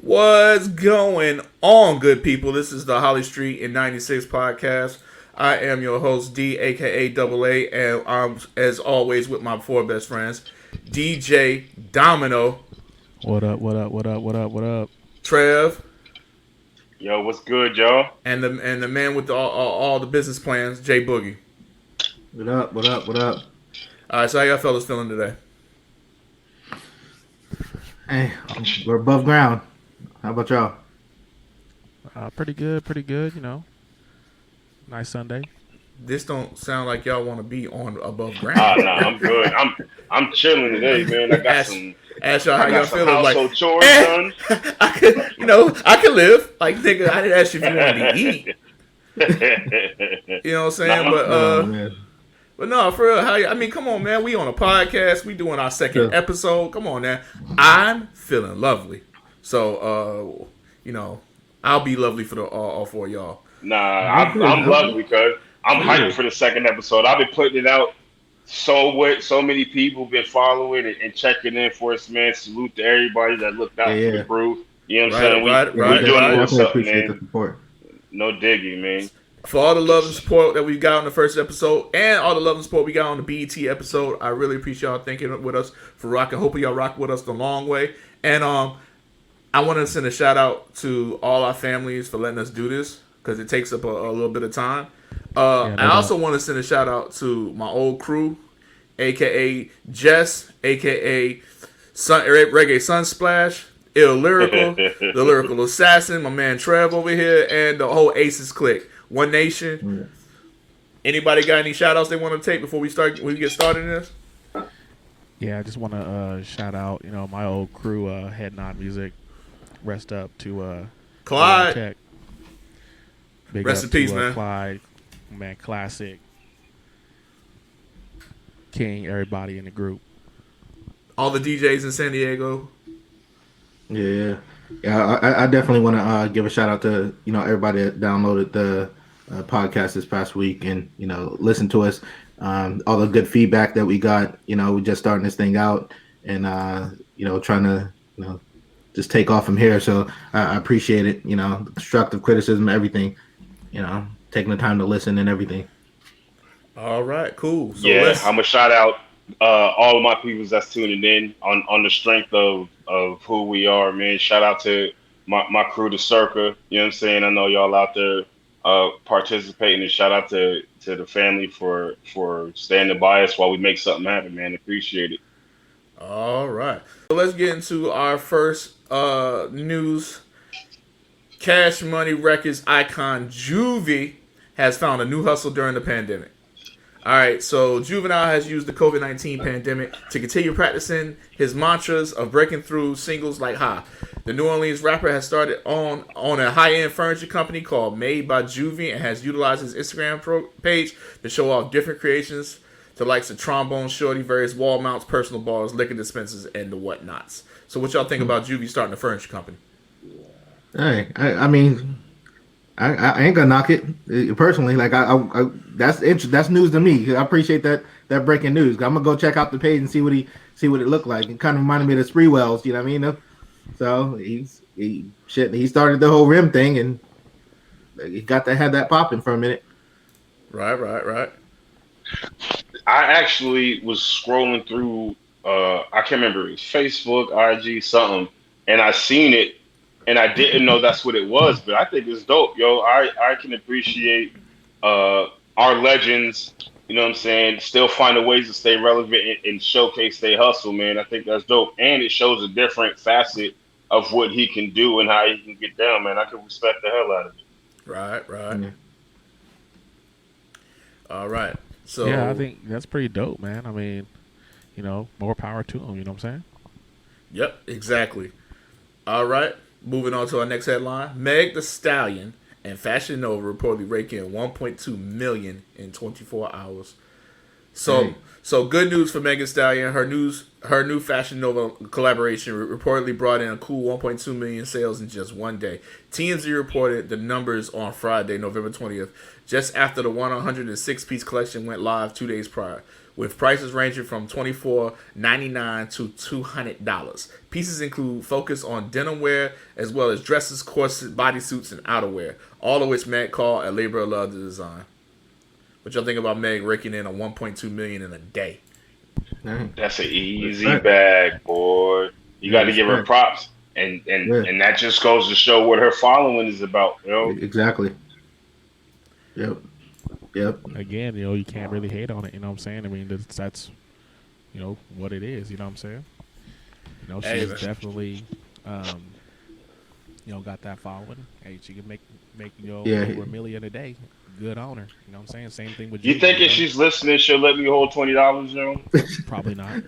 What's going on, good people? This is the Holly Street in 96 podcast. I am your host, D, aka Double A, and I'm, as always, with my four best friends, DJ Domino. What up, what up, what up, what up, what up? Trev. Yo, what's good, y'all? And the man with all the business plans, Jay Boogie. What up, what up, what up? All right, so how y'all fellas feeling today? Hey, we're above ground. How about y'all? Pretty good, Nice Sunday. This don't sound like y'all want to be on above ground. Nah, I'm good. I'm chilling today, man. I got ask y'all how y'all some feeling. household Like, chores done. I can live. Like, nigga, I didn't ask you if you wanted to eat. You know what I'm saying? But no, for real, come on, man. We on a podcast. We doing our second episode. Come on, man. I'm feeling lovely. So, I'll be lovely for all four of y'all. Nah, I'm lovely because I'm hyped for the second episode. I've been putting it out. So many people been following and checking in for us, man. Salute to everybody that looked out for the brew. You know what I'm saying? We're doing a little something, man. The support. No digging, man. For all the love and support that we got on the first episode and all the love and support we got on the BET episode, I really appreciate y'all thinking with us for rocking. Hopefully y'all rock with us the long way. And I want to send a shout out to all our families for letting us do this because it takes up a little bit of time. I also want to send a shout out to my old crew, aka Jess, aka Reggae Sunsplash, Ill Lyrical, the Lyrical Assassin, my man Trev over here, and the whole Aces clique. One Nation. Anybody got any shout outs they want to take before we get started in this? Yeah, I just want to shout out, my old crew, Head Nod Music. Rest up to Clyde. Tech. Big Rest up in peace, to, man. Clyde, man, classic. King, everybody in the group. All the DJs in San Diego. Yeah. I definitely want to give a shout out to everybody that downloaded the podcast this past week and listen to us. All the good feedback that we got. We're just starting this thing out and trying to just take off from here. So I appreciate it. Constructive criticism, everything. Taking the time to listen and everything. All right, cool. So I'm gonna shout out all of my people that's tuning in on the strength of who we are, man. Shout out to my crew, the Circa. You know what I'm saying? I know y'all out there participating, and shout out to the family for standing by us while we make something happen, man. Appreciate it. All right. So let's get into our first news. Cash Money Records icon Juvie has found a new hustle during the pandemic. All right, so Juvenile has used the COVID-19 pandemic to continue practicing his mantras of breaking through singles like Ha. The New Orleans rapper has started on a high-end furniture company called Made by Juvie and has utilized his Instagram page to show off different creations to likes of trombone shorty, various wall mounts, personal bars, liquor dispensers, and the whatnots. So what y'all think about Juvie starting a furniture company? Hey, I mean, I ain't gonna knock it personally. Like that's news to me. I appreciate that breaking news. I'm gonna go check out the page and see what it looked like. It kind of reminded me of the Spreewells. You know what I mean? So he started the whole rim thing and he had that popping for a minute. Right. I actually was scrolling through. I can't remember. It was Facebook, IG, something, and I seen it. And I didn't know that's what it was, but I think it's dope, yo. I can appreciate our legends, you know what I'm saying, still find ways to stay relevant and showcase their hustle, man. I think that's dope. And it shows a different facet of what he can do and how he can get down, man. I can respect the hell out of it. Right. Yeah. All right. So yeah, I think that's pretty dope, man. I mean, more power to him, you know what I'm saying? Yep, exactly. All right. Moving on to our next headline. Meg Thee Stallion and Fashion Nova reportedly rake in $1.2 million in 24 hours. So good news for Meg Thee Stallion. Her new Fashion Nova collaboration reportedly brought in a cool 1.2 million sales in just one day. TMZ reported the numbers on Friday, November 20th, just after the 106-piece collection went live 2 days prior. with prices ranging from $24.99 to $200. Pieces include focus on denim wear as well as dresses, corsets, bodysuits, and outerwear, all of which Meg called a labor of love to design. What y'all think about Meg raking in on $1.2 million in a day? That's an easy bag, boy. You got to give her props, and that just goes to show what her following is about. You know? Exactly. Yep. Again, you can't really hate on it. You know what I'm saying? I mean, that's what it is. You know what I'm saying? She's definitely, got that following. Hey, she can make over $1 million a day. Good on her. You know what I'm saying? Same thing with you. Think if she's listening, she'll let me hold $20, yo? Probably not.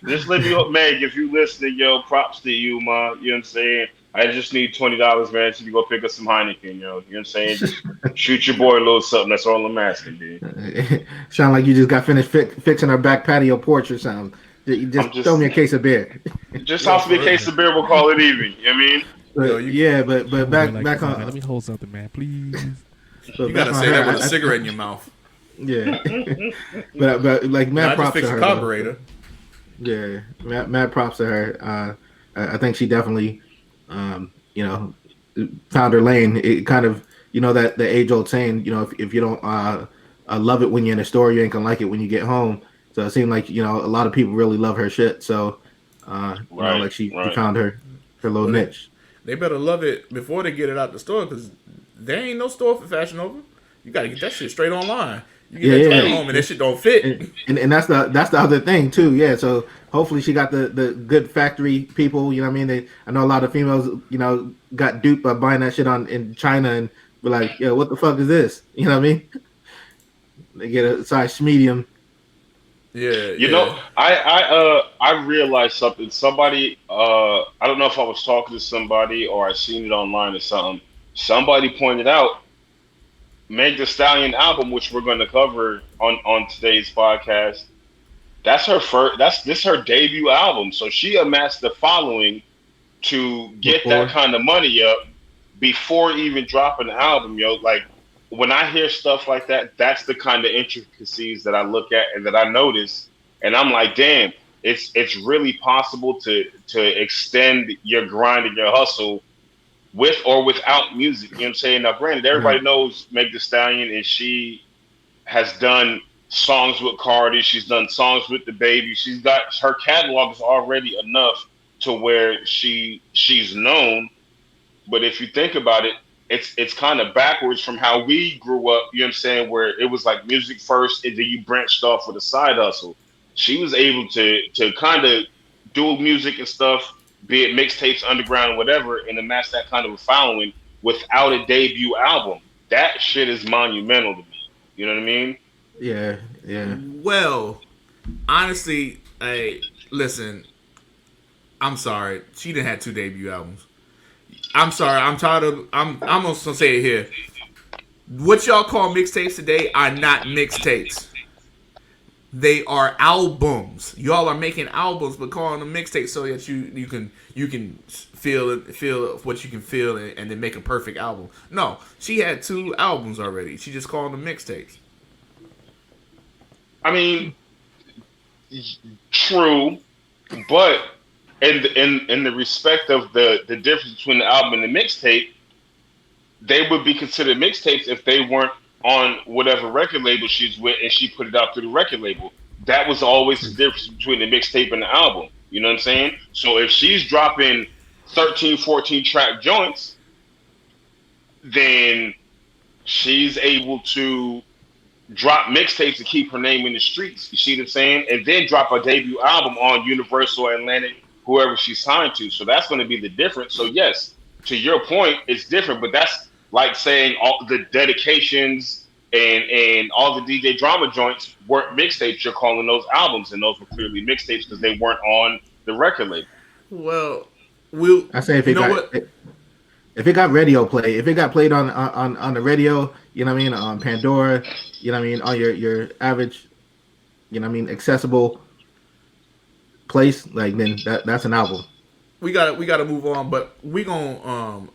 Just let me hold, Meg. If you listening, yo, props to you, ma. You know what I'm saying? I just need $20, man, so you go pick up some Heineken, yo. You know what I'm saying? Just shoot your boy a little something. That's all I'm asking, dude. Sound like you just got finished fixing our back patio porch or something. Just throw me a case of beer. Just toss me a case of beer. We'll call it even. You know what I mean? But back on. Let me hold something, man, please. You gotta say that with a cigarette in your mouth. Yeah, but like mad props to her. Carburetor. Yeah, mad props to her. I think she definitely, found her lane. It kind of, that the age old saying, if you don't love it when you're in a store, you ain't gonna like it when you get home. So it seemed like a lot of people really love her shit. So, she found her little niche. They better love it before they get it out the store, because there ain't no store for Fashion Nova. You gotta get that shit straight online. You get that home and that shit don't fit. And that's the other thing too. Yeah. So hopefully she got the good factory people. You know what I mean? I know a lot of females, got duped by buying that shit in China and be like, yo, what the fuck is this? You know what I mean? They get a size medium. Yeah. I realized something. Somebody, I don't know if I was talking to somebody or I seen it online or something. Somebody pointed out Meg Thee Stallion album, which we're going to cover on today's podcast. That's her first. This her debut album, so she amassed the following to get that kind of money up before even dropping the album. Like when I hear stuff like that, that's the kind of intricacies that I look at and that I notice, and I'm like, damn, it's really possible to extend your grind and your hustle with or without music. You know what I'm saying? Now, granted, everybody knows Meg Thee Stallion, and she has done songs with Cardi. She's done songs with DaBaby. She's got her catalog is already enough to where she's known. But if you think about it, it's kind of backwards from how we grew up. You know what I'm saying? Where it was like music first, and then you branched off with a side hustle. She was able to kind of do music and stuff, be it mixtapes, underground, whatever, and amass that kind of a following without a debut album. That shit is monumental to me. You know what I mean? Yeah. Well, honestly, listen, I'm sorry. She didn't have 2 debut albums. I'm sorry. I'm tired of. I'm almost gonna say it here. What y'all call mixtapes today are not mixtapes. They are albums. Y'all are making albums, but calling them mixtapes so that you can feel what you can feel and then make a perfect album. No, she had 2 albums already. She just called them mixtapes. I mean, true, but in the respect of the difference between the album and the mixtape, they would be considered mixtapes if they weren't on whatever record label she's with and she put it out through the record label. That was always the difference between the mixtape and the album. You know what I'm saying? So if she's dropping 13, 14 track joints, then she's able to drop mixtapes to keep her name in the streets. You see what I'm saying? And then drop a debut album on Universal, Atlantic, whoever she's signed to. So that's going to be the difference. So yes, to your point, it's different, but that's like saying all the dedications and all the DJ drama joints weren't mixtapes. You're calling those albums, and those were clearly mixtapes because they weren't on the record label. Well, I say if it got radio play, if it got played on the radio, you know what I mean, on Pandora, you know what I mean, on your average, you know what I mean, accessible place, like then that's an album. We gotta move on, but we gonna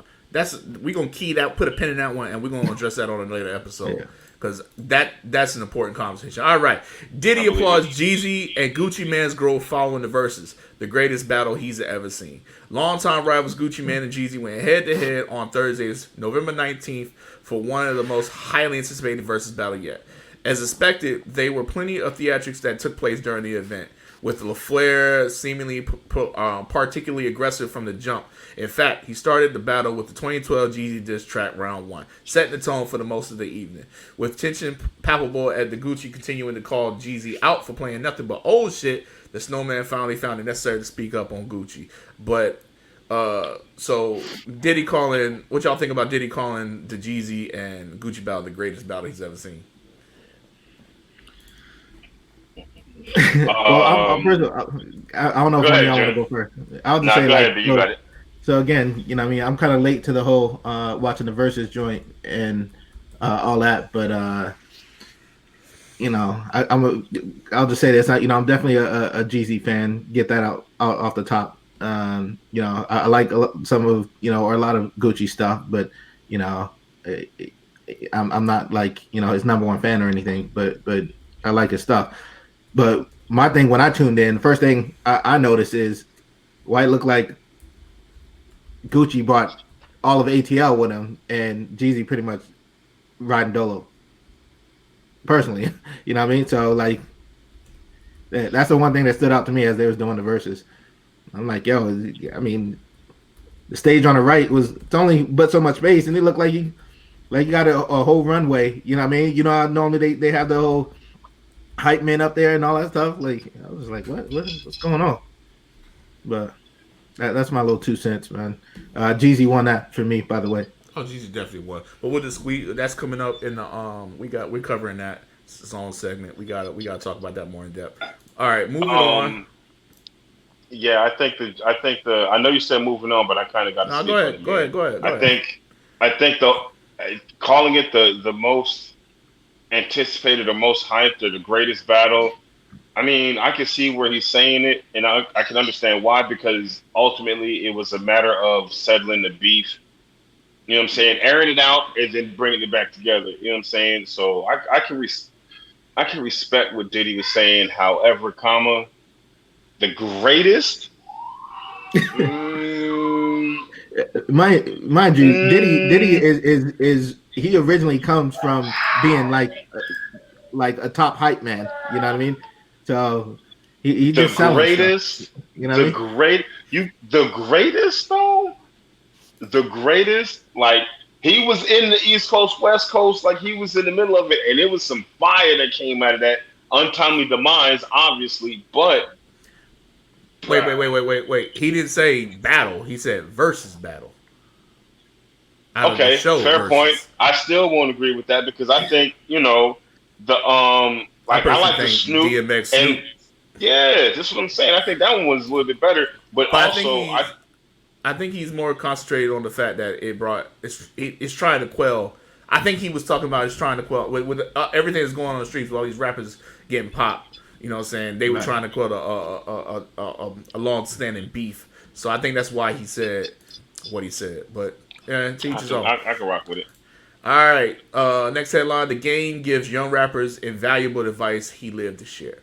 key that, put a pin in that one, and we're gonna address that on a later episode. because that's an important conversation. All right, Diddy applauds Jeezy and Gucci Mane's growth following the verses, the greatest battle he's ever seen. Longtime rivals Gucci Mane and Jeezy went head to head on Thursdays, November 19th, for one of the most highly anticipated versus battle yet. As expected, there were plenty of theatrics that took place during the event, with LaFleur seemingly particularly aggressive from the jump. In fact, he started the battle with the 2012 Jeezy diss track Round 1, setting the tone for the most of the evening. With tension palpable at the Gucci continuing to call Jeezy out for playing nothing but old shit, the Snowman finally found it necessary to speak up on Gucci. But, so Diddy calling, what y'all think about Diddy calling the Jeezy and Gucci battle the greatest battle he's ever seen? Well, first of all, I don't know if one of y'all want to go first. I'll just say, go like, ahead, you got it. So again, you know, what I mean, I'm kind of late to the whole watching the Versus joint and all that, but you know, I'll just say this. I'm definitely a Jeezy fan. Get that out off the top. You know, I like some of, you know, or a lot of Gucci stuff, but you know, I'm not like, you know, his number one fan or anything, but I like his stuff. But my thing when I tuned in, the first thing I noticed is why it looked like Gucci brought all of ATL with him and Jeezy pretty much riding dolo. Personally, you know what I mean? So like, that's the one thing that stood out to me as they was doing the verses. I'm like, yo, I mean, the stage on the right it's only but so much space, and it looked like you got a whole runway. You know what I mean? You know how normally they have the whole hype men up there and all that stuff. Like, I was like, what's going on? But that's my little 2 cents, man. Jeezy won that for me, by the way. Oh, Jeezy definitely won. But with this, that's coming up in the we're covering that. It's its own segment. We got to talk about that more in depth. All right, moving on. Yeah, I think I know you said moving on, but I kind of got to. No, go ahead. I think calling it the most anticipated or most hyped or the greatest battle. I mean, I can see where he's saying it, and I can understand why, because ultimately it was a matter of settling the beef. You know what I'm saying? Airing it out and then bringing it back together. You know what I'm saying? So I can respect what Diddy was saying. However, the greatest. Mind you, Diddy is he originally comes from being like a top hype man. You know what I mean? So he just the greatest. Stuff, you know, the greatest though. The greatest, like, he was in the East Coast, West Coast, like he was in the middle of it, and it was some fire that came out of that untimely demise, obviously. But wait. He didn't say battle. He said versus battle. Okay, fair point. I still won't agree with that because I think, you know, I like the Snoop DMX and yeah, that's what I'm saying. I think that one was a little bit better, but also I think he's more concentrated on the fact that it's trying to quell. I think he was talking about it's trying to quell with everything that's going on the streets with all these rappers getting popped. You know what I'm saying? They were trying to quell a long-standing beef. So I think that's why he said what he said. But yeah, teach his own. I can rock with it. All right. Next headline: The Game gives young rappers invaluable advice he lived to share.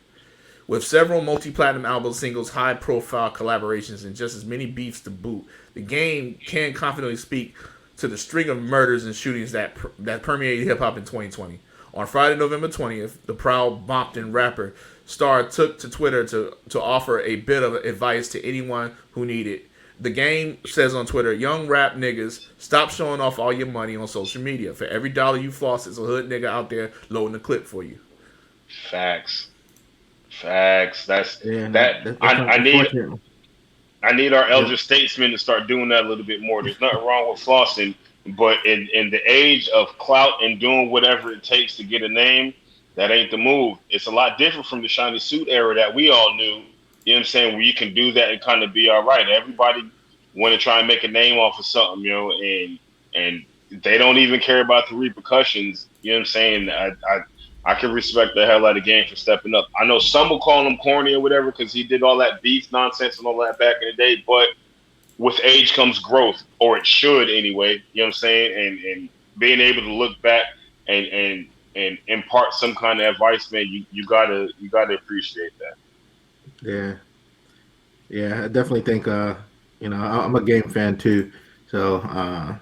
With several multi-platinum album singles, high-profile collaborations, and just as many beefs to boot, The Game can confidently speak to the string of murders and shootings that permeated hip-hop in 2020. On Friday, November 20th, the proud Bompton rapper star took to Twitter to offer a bit of advice to anyone who needed. The Game says on Twitter, "Young rap niggas, stop showing off all your money on social media. For every dollar you floss, there's a hood nigga out there loading a clip for you." Facts. I need our elder statesmen to start doing that a little bit more. There's nothing wrong with flossing, but in the age of clout and doing whatever it takes to get a name, that ain't the move. It's a lot different from the shiny suit era that we all knew. You know what I'm saying? Where you can do that and kind of be all right. Everybody want to try and make a name off of something, you know, and they don't even care about the repercussions. You know what I'm saying? I can respect the hell out of Game for stepping up. I know some will call him corny or whatever because he did all that beef nonsense and all that back in the day, but with age comes growth, or it should anyway. You know what I'm saying? And being able to look back and and impart some kind of advice, man, you gotta appreciate that. Yeah, I definitely think I'm a game fan too, so I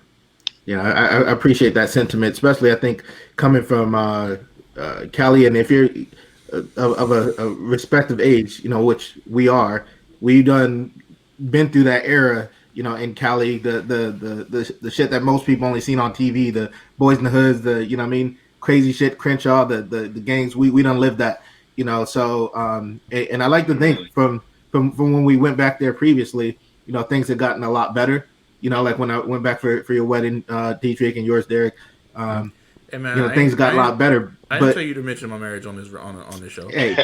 appreciate that sentiment, especially I think coming from Cali, and if you're of a respective age, which we are, we done been through that era, in Cali, the shit that most people only seen on TV, the Boys in the Hoods, the what I mean, crazy shit, Crenshaw, the gangs, we done lived that, so and I like to think from when we went back there previously, things had gotten a lot better. Like when I went back for your wedding, Dietrich, and yours, Derek. Hey man, things got a lot better. I didn't tell you to mention my marriage on this show. Hey,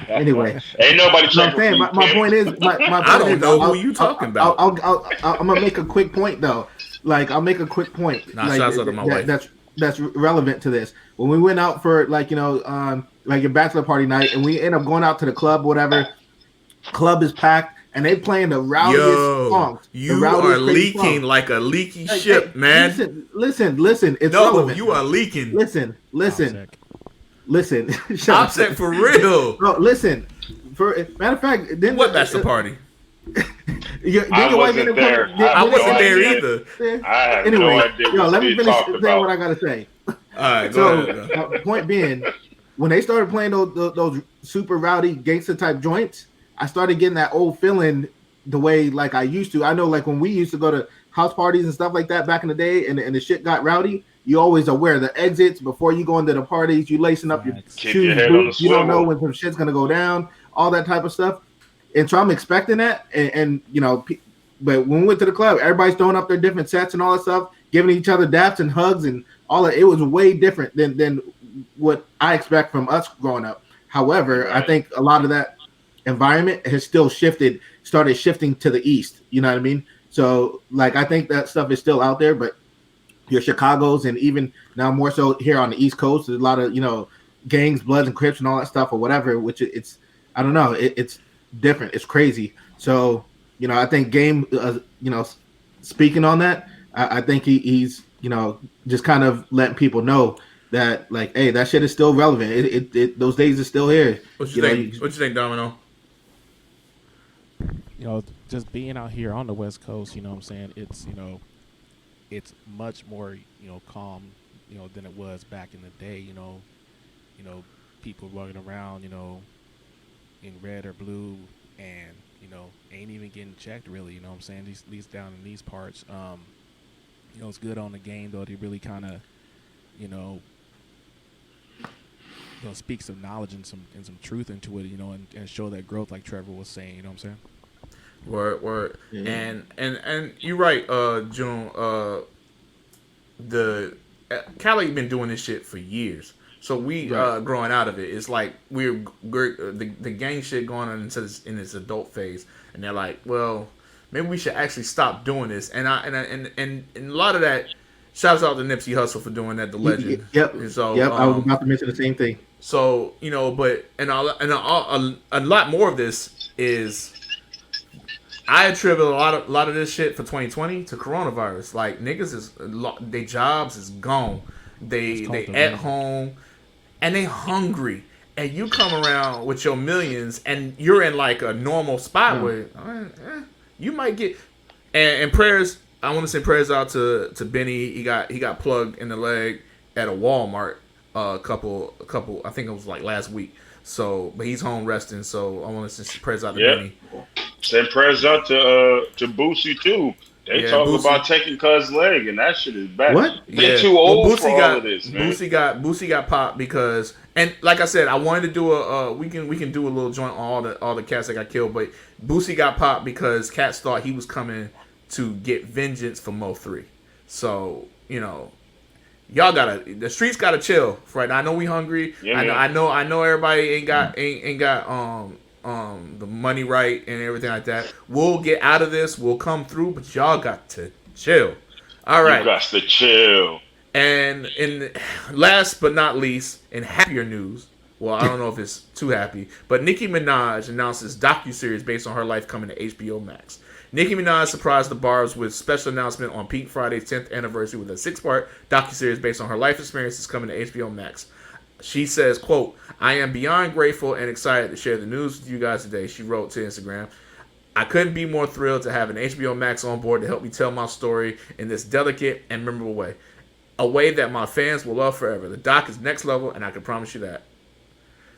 anyway, ain't nobody checking. I'm saying, my point is, I don't know who you talking about. I'm gonna make a quick point though. Like I'll make a quick point. Shouts out to my wife. That's relevant to this. When we went out for like your bachelor party night, and we end up going out to the club, whatever. Club is packed. And they playing the rowdiest songs. You are leaking like a leaky ship, man. Listen. It's relevant. You are leaking. Listen. OPSEC for real. No, listen. Matter of fact, then what bachelor party? I wasn't there. I wasn't there either. No idea let me finish saying what I gotta say. All right, go ahead. Point being, when they started playing those super rowdy gangster type joints, I started getting that old feeling the way like I used to. I know like when we used to go to house parties and stuff like that back in the day, and the shit got rowdy, you always aware the exits before you go into the parties. You lacing up your shoes, boots. You don't know when some shit's gonna go down, all that type of stuff. And so I'm expecting that, and but when we went to the club, everybody's throwing up their different sets and all that stuff, giving each other daps and hugs and all that. It was way different than what I expect from us growing up. However, I think a lot of that environment has still started shifting to the east. You know what I mean? So like I think that stuff is still out there, but your Chicago's and even now more so here on the East Coast, there's a lot of gangs, Bloods, and Crips and all that stuff or whatever. Which it's I don't know, it's different, it's crazy. So I think Game, speaking on that, I think he's just kind of letting people know that like, hey, that shit is still relevant. It those days are still here. What you think? What you think, Domino? Just being out here on the West Coast, what I'm saying, it's it's much more calm than it was back in the day. People walking around in red or blue and ain't even getting checked really. What I'm saying, at least down in these parts. It's good on the game though. They really kind of speak some knowledge and some truth into it, and show that growth, like Trevor was saying. You know what I'm saying? Word. Yeah. And you're right, June. The Cali been doing this shit for years. So we growing out of it. It's like the gang shit going on in its adult phase, and they're like, well, maybe we should actually stop doing this. And a lot of that. Shouts out to Nipsey Hussle for doing that, the legend. Yep. And so, I was about to mention the same thing. So but a lot more of this is. I attribute a lot of this shit for 2020 to coronavirus. Like niggas their jobs is gone. They at home and they hungry. And you come around with your millions and you're in like a normal spot where you might get and prayers. I want to send prayers out to Benny. He got plugged in the leg at a Walmart a couple. I think it was like last week. So, but he's home resting. So I want to send prayers out to Benny. Send prayers out to Boosie too. They talk about taking Cuz's leg, and that shit is bad. What? They're too old for all of this, man. Boosie got popped because, and like I said, I wanted to do we can do a little joint on all the cats that got killed, but Boosie got popped because cats thought he was coming to get vengeance for Mo3. So y'all the streets gotta chill right now. I know we hungry. Yeah, I know everybody ain't got the money right and everything like that. We'll get out of this. We'll come through, but y'all got to chill. All right. You got to chill. And in last but not least, in happier news, well, I don't know if it's too happy, but Nicki Minaj announced this docuseries based on her life coming to HBO Max. Nicki Minaj surprised the Barbs with special announcement on Pink Friday's 10th anniversary with a 6-part docuseries based on her life experiences coming to HBO Max. She says, quote, "I am beyond grateful and excited to share the news with you guys today," she wrote to Instagram. "I couldn't be more thrilled to have an HBO Max on board to help me tell my story in this delicate and memorable way. A way that my fans will love forever. The doc is next level, and I can promise you that."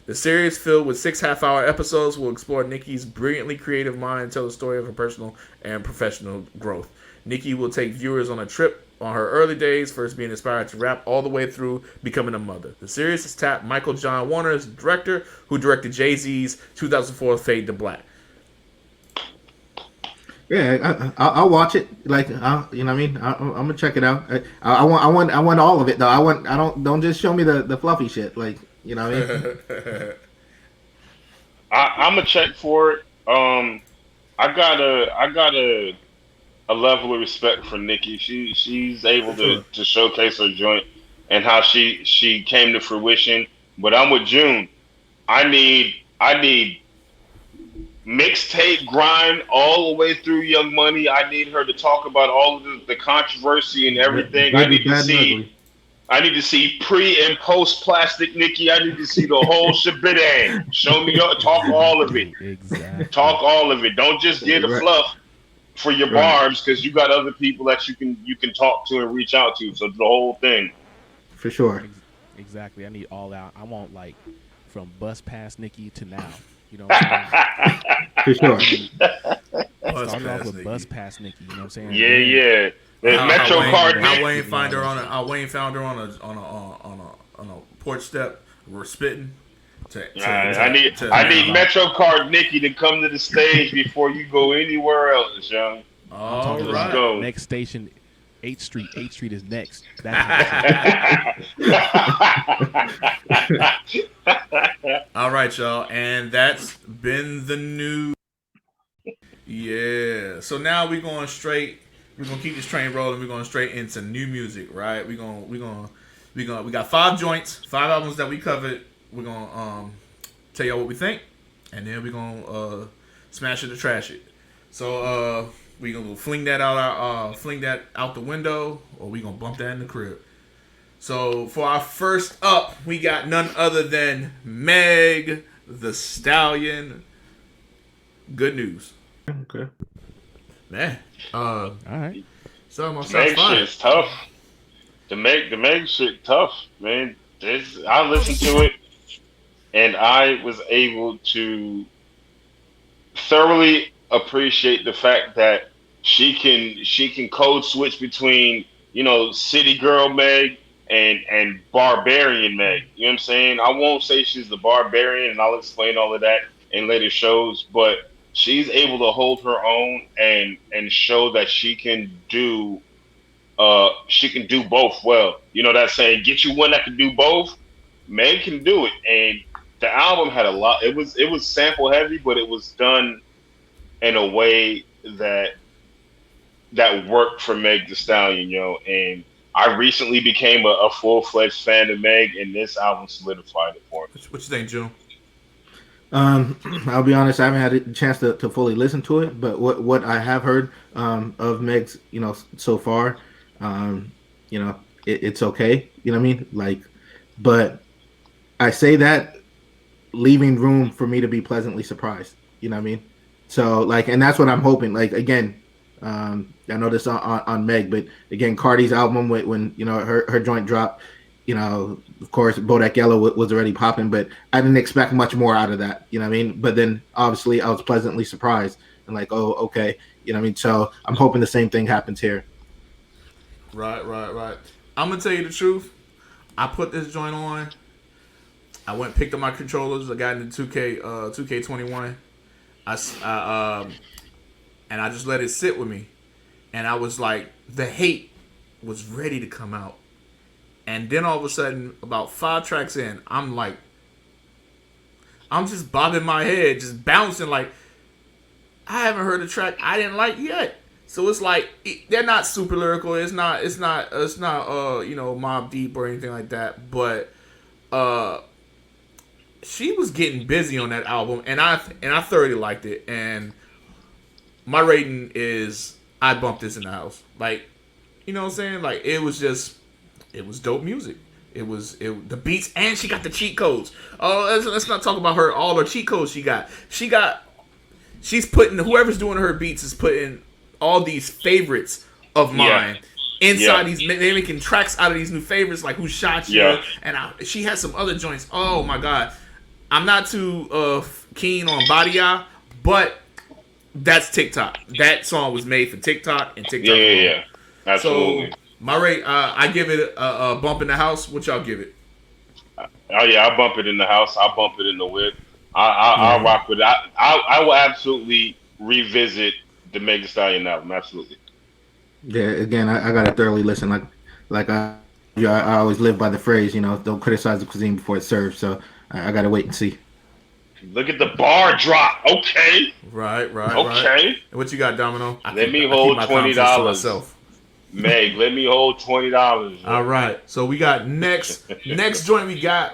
The series, filled with 6 half-hour episodes, will explore Nicki's brilliantly creative mind and tell the story of her personal and professional growth. Nicki will take viewers on a trip on her early days, first being inspired to rap all the way through becoming a mother. The series has tapped Michael John Warner as director, who directed Jay-Z's 2004 Fade to Black. Yeah, I'll watch it. Like, you know what I mean? I'm gonna check it out. I want all of it though. Don't just show me the fluffy shit. Like, you know what I mean? I'm gonna check for it. I got a level of respect for Nicki. She's able to showcase her joint and how she came to fruition. But I'm with June. I need mixtape grind all the way through Young Money. I need her to talk about all of the controversy and everything. I need to see pre and post Plastic Nicki. I need to see the whole shebang. Show me, talk all of it. Exactly. Talk all of it. Don't just get a fluff for your barbs, because you got other people that you can talk to and reach out to. So the whole thing. For sure. Exactly. I need all out. I want, like, from bus past Nicki to now. You know what I'm saying? For sure. Started off with bus past Nicki. You know what I'm saying? Yeah. The Metro Card. I Wayne found her on a porch step. We're spitting. I need Metro Card Nicki to come to the stage before you go anywhere else, young. All Let's right. go. Next station, 8th Street. 8th Street is next. All right, y'all, and that's been the news. Yeah. So now we're gonna keep this train rolling. We're going straight into new music, right? We got 5 joints, 5 albums that we covered. We're gonna tell y'all what we think, and then we're gonna smash it or trash it. So we gonna fling that out the window, or we gonna bump that in the crib. So for our first up, we got none other than Meg the Stallion. Good news. Okay. Man. All right. So my Meg shit's tough. The Meg shit tough, man. I listened to it, and I was able to thoroughly appreciate the fact that she can code switch between, city girl Meg and barbarian Meg. You know what I'm saying? I won't say she's the barbarian, and I'll explain all of that in later shows, but she's able to hold her own and show that she can do both well. You know that saying, get you one that can do both? Meg can do it. And the album had a lot. It was sample heavy, but it was done in a way that worked for Meg the Stallion, and I recently became a full-fledged fan of Meg, and this album solidified it for me. What you think, June? I'll be honest, I haven't had a chance to fully listen to it, but what I have heard of Meg's, so far, it's okay. You know what I mean? Like, but I say that leaving room for me to be pleasantly surprised. You know what I mean? So, like, and that's what I'm hoping. Like, again, I know this on Meg, but again, Cardi's album when her joint dropped, of course, Bodak Yellow was already popping, but I didn't expect much more out of that. You know what I mean? But then obviously I was pleasantly surprised and like, oh, okay. You know what I mean? So I'm hoping the same thing happens here. Right. I'm gonna tell you the truth. I put this joint on. I went and picked up my controllers. I got into 2K21. And I just let it sit with me. And I was like, the hate was ready to come out. And then all of a sudden, about 5 tracks in, I'm just bobbing my head, just bouncing like, I haven't heard a track I didn't like yet. So it's like, they're not super lyrical. It's not Mobb Deep or anything like that. But she was getting busy on that album, and I thoroughly liked it. And my rating is I bumped this in the house. Like, you know what I'm saying? Like, it was dope music. The beats, and she got the cheat codes. Oh, let's not talk about all her cheat codes she got. She's putting, whoever's doing her beats is putting all these favorites of mine inside these. They're making tracks out of these new favorites, like Who Shot You, and she has some other joints. Oh my god, I'm not too keen on Badia, but that's TikTok. That song was made for TikTok and TikTok. Yeah. Absolutely. So my rate, I give it a bump in the house. What y'all give it? Oh yeah, I bump it in the house. I bump it in the whip. I'll rock with it. I will absolutely revisit the Meg Thee Stallion album. Absolutely. Yeah, again, I gotta thoroughly listen. I always live by the phrase, don't criticize the cuisine before it's served. So I gotta wait and see. Look at the bar drop. Okay. Right. Okay. And what you got, Domino? Let me hold $20. Meg, let me hold $20. All right. So we got next joint.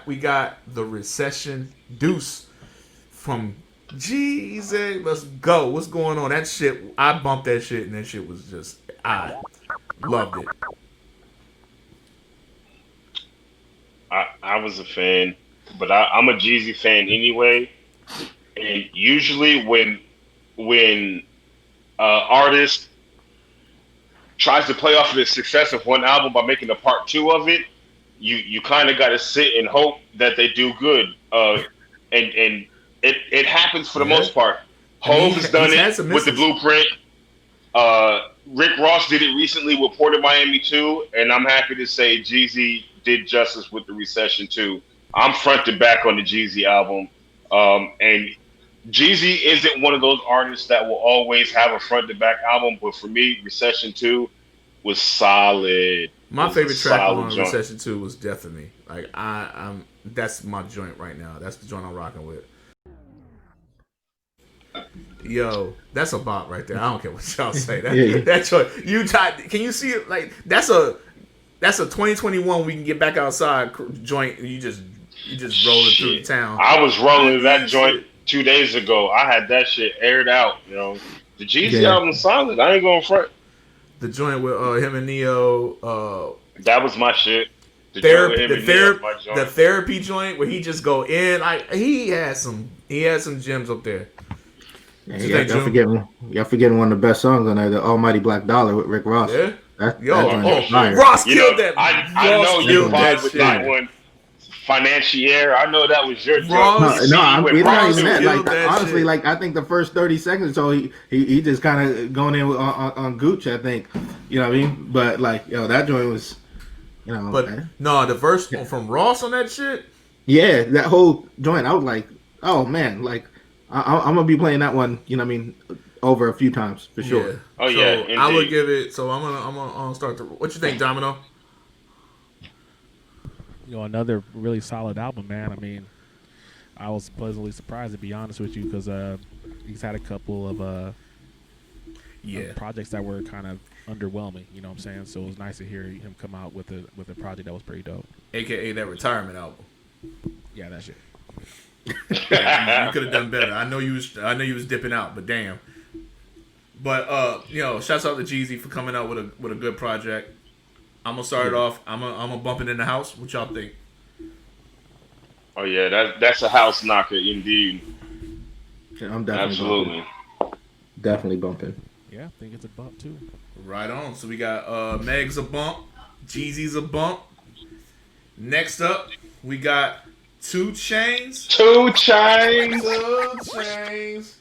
We got the Recession Deuce from Jeezy. Let's go. What's going on? That shit. I bumped that shit, and that shit was just. I loved it. I was a fan, but I'm a Jeezy fan anyway. And usually when artist tries to play off of the success of one album by making a part 2 of it, you kind of got to sit and hope that they do good. And it happens for the most part. Hov has done it with the Blueprint. Rick Ross did it recently with Port of Miami 2, and I'm happy to say Jeezy did justice with the Recession 2. I'm front to back on the Jeezy album. And Jeezy isn't one of those artists that will always have a front to back album, but for me, Recession 2 was solid. My favorite track on Recession 2 was Death of Me. Like I'm that's my joint right now. That's the joint I'm rocking with. Yo, that's a bop right there. I don't care what y'all say. That joint. Can you see it? Like that's a 2021 we can get back outside joint. You just rolling through the town. I was rolling that joint 2 days ago. I had that shit aired out. The Jeezy album's solid. I ain't going front. The joint with him and Neo. That was my shit. The therapy joint where he just go in. He had some gems up there. Y'all forgetting one of the best songs on there, the Almighty Black Dollar with Rick Ross. Yeah. Ross killed that. I know you vibe with that one. Financier, I know that was your joke. It's not even that. Honestly, I think the first 30 seconds or so, he just kind of going in on Gooch, I think. You know what I mean? But that joint was, But no, the verse from Ross on that shit. Yeah, that whole joint, I was like, oh man, I'm gonna be playing that one. You know what I mean? Over a few times for sure. Yeah. Oh so yeah, indeed. I would give it. So I'm gonna start. What you think, Domino? Another really solid album, man. I mean, I was pleasantly surprised, to be honest with you, because he's had a couple of projects that were kind of underwhelming. You know what I'm saying? So it was nice to hear him come out with a project that was pretty dope. AKA that retirement album. Yeah, that shit. You could have done better. I know you was dipping out, but damn. But shouts out to Jeezy for coming out with a good project. I'm gonna start it off. I'm gonna bump it in the house. What y'all think? Oh yeah, that's a house knocker indeed. Yeah, I'm definitely definitely bumping. Yeah, I think it's a bump too. Right on. So we got Meg's a bump, Jeezy's a bump. Next up, we got 2 Chainz. 2 Chainz. 2 Chainz.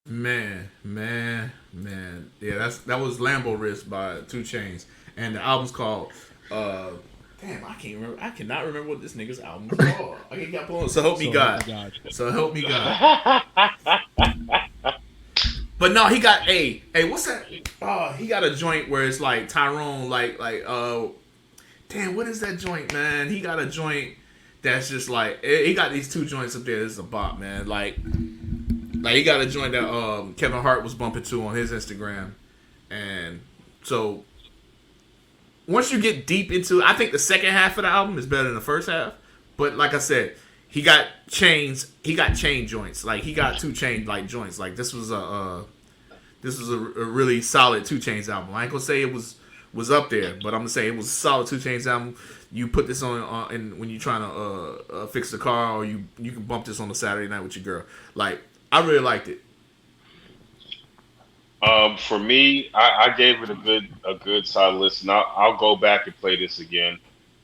Man. Yeah, that was Lambo Wrist by 2 Chainz. And the album's called damn, I can't remember. I cannot remember what this nigga's album was called. I can't get pulling. So help me God. So help me God. But no, he got what's that? Oh, he got a joint where it's like Tyrone, damn, what is that joint, man? He got a joint that's just he got these 2 joints up there. This is a bop, man. Like he got a joint that Kevin Hart was bumping to on his Instagram, and so once you get deep into, I think the second half of the album is better than the first half. But like I said, he got chains. He got chain joints. Like he got 2 Chainz like joints. Like this was a really solid 2 Chainz album. I ain't gonna say it was up there, but I'm gonna say it was a solid 2 Chainz album. You put this on and when you're trying to fix the car, or you can bump this on a Saturday night with your girl. Like I really liked it. For me, I gave it a good solid listen. I'll go back and play this again.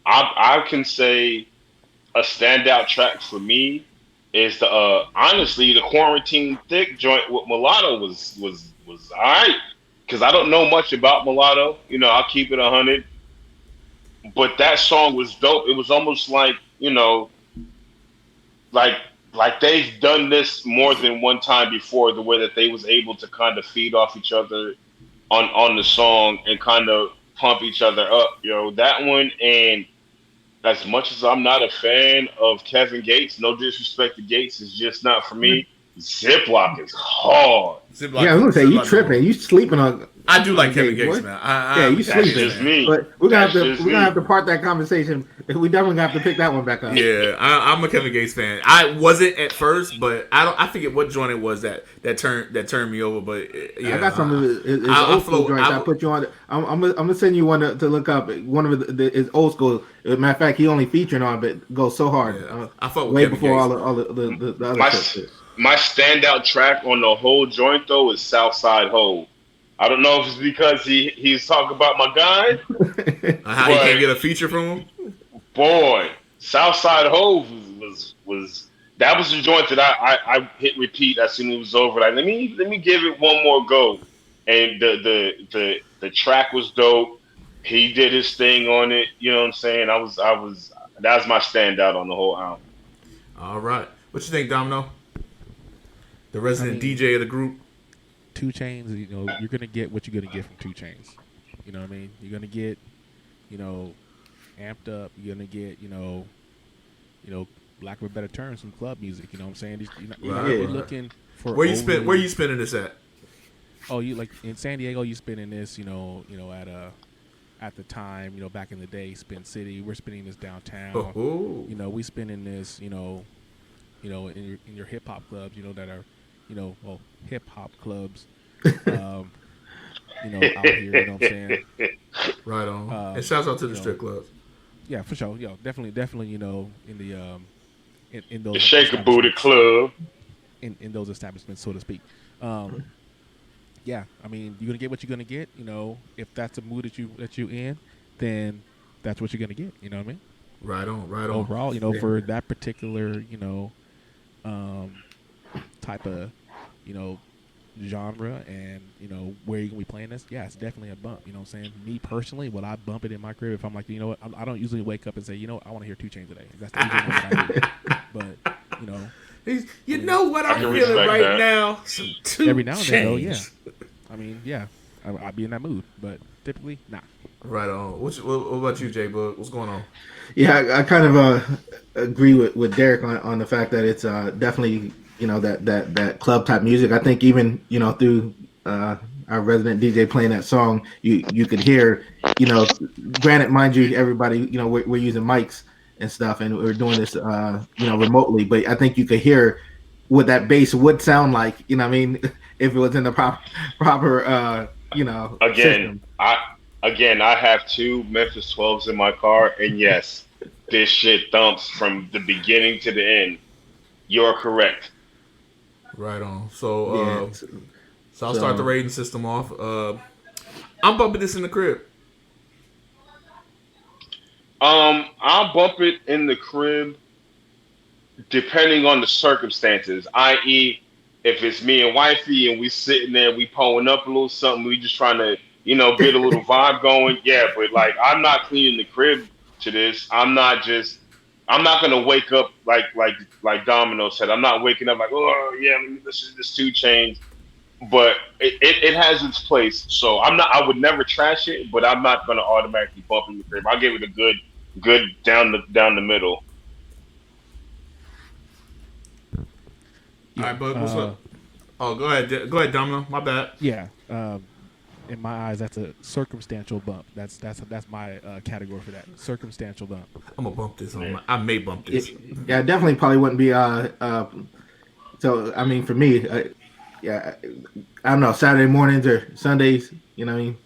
I can say a standout track for me is the honestly the Quarantine Thick joint with Mulatto was alright, because I don't know much about Mulatto. You know, I'll keep it 100, but that song was dope. It was almost like, you know, like they've done this more than one time before, the way that they was able to kind of feed off each other on the song and kind of pump each other up. You know, that one. And as much as I'm not a fan of Kevin Gates, no disrespect to Gates, is just not for me. Ziploc is hard. Ziploc, yeah, I was gonna say you Ziploc tripping. You sleeping on. I do like Kevin Gates, Gates, boy. man. Yeah, you That's sleeping. just me. But we're gonna That's have to part that conversation. We definitely gonna have to pick that one back up. Yeah, I'm a Kevin Gates fan. I wasn't at first, but I forget what joint it was that turned me over. But yeah, I got some of his old school joints. I put you on. I'm gonna send you one to look up. One of his old school. Matter of fact, he only featured on, but goes so hard. Yeah, I fuck with way Kevin before Gates. all the other shit. My standout track on the whole joint though is Southside Ho. I don't know if it's because he's talking about my guy. How you can't get a feature from him? Boy, Southside Ho was that was the joint that I hit repeat as soon as it was over. Like let me give it one more go. And the track was dope. He did his thing on it. You know what I'm saying? That was my standout on the whole album. All right, what you think, Domino? The resident DJ of the group. 2 Chainz, you know, you're gonna get what you're gonna get from 2 Chainz. You know what I mean? You're gonna get, you know, amped up. You're gonna get, you know, lack of a better term, some club music. You know what I'm saying? You're not really looking for Where you spinning this at? Oh, you like in San Diego? You spinning this, you know, at the time, you know, back in the day, Spin City. We're spinning this downtown. Oh. You know, we spinning this, you know, in your hip hop clubs, you know, that are, you know, well, hip hop clubs, you know, out here, you know what I'm saying? Right on. And shouts out to the strip clubs. Yeah, for sure. Yo, definitely, you know, in the in those The Shaker Booty Club. In those establishments, so to speak. Yeah, I mean, you're gonna get what you're gonna get. You know, if that's the mood that you in, then that's what you're gonna get. You know what I mean? Right on. Overall, you know, for that particular, you know, type of, you know, genre, and you know where you're gonna be playing this, yeah, it's definitely a bump. You know what I'm saying? Me personally, will I bump it in my crib if I'm like, you know what, I don't usually wake up and say, you know what, I want to hear 2 Chainz today. That's the usual one that I do. But you know, you know what I'm can feeling respect right that. now? Some 2 every now and then, though, yeah. Chainz. I mean, yeah, I'd be in that mood, but typically, nah. Right on. What about you, J Bug? What's going on? Yeah, I kind of agree with Derek on the fact that it's definitely, you know, that club type music. I think even, you know, through our resident DJ playing that song, you could hear, you know, granted, mind you, everybody, you know, we're using mics and stuff, and we're doing this, you know, remotely, but I think you could hear what that bass would sound like, you know what I mean, if it was in the proper you know, Again, system. I have 2 Memphis 12s in my car, and yes, this shit thumps from the beginning to the end. You're correct. Right on. So, Yeah. so I'll start the rating system off. I'm bumping this in the crib. I'll bump it in the crib depending on the circumstances, i.e., if it's me and wifey and we sitting there, we pulling up a little something, we just trying to, you know, get a little vibe going. Yeah, but like I'm not cleaning the crib to this. I'm not gonna wake up like Domino said. I'm not waking up like, oh yeah, this is this 2 Chainz. But it has its place. So I would never trash it, but I'm not gonna automatically bump in the crib. I'll give it a good down the middle. All right, Bug, what's up? Oh, go ahead, Domino. My bad. Yeah. in my eyes, that's a circumstantial bump. That's my category for that. Circumstantial bump. I'm gonna bump this on. I may bump this. Yeah, definitely probably wouldn't be. So I mean, for me, yeah, I don't know. Saturday mornings or Sundays, you know, what I mean,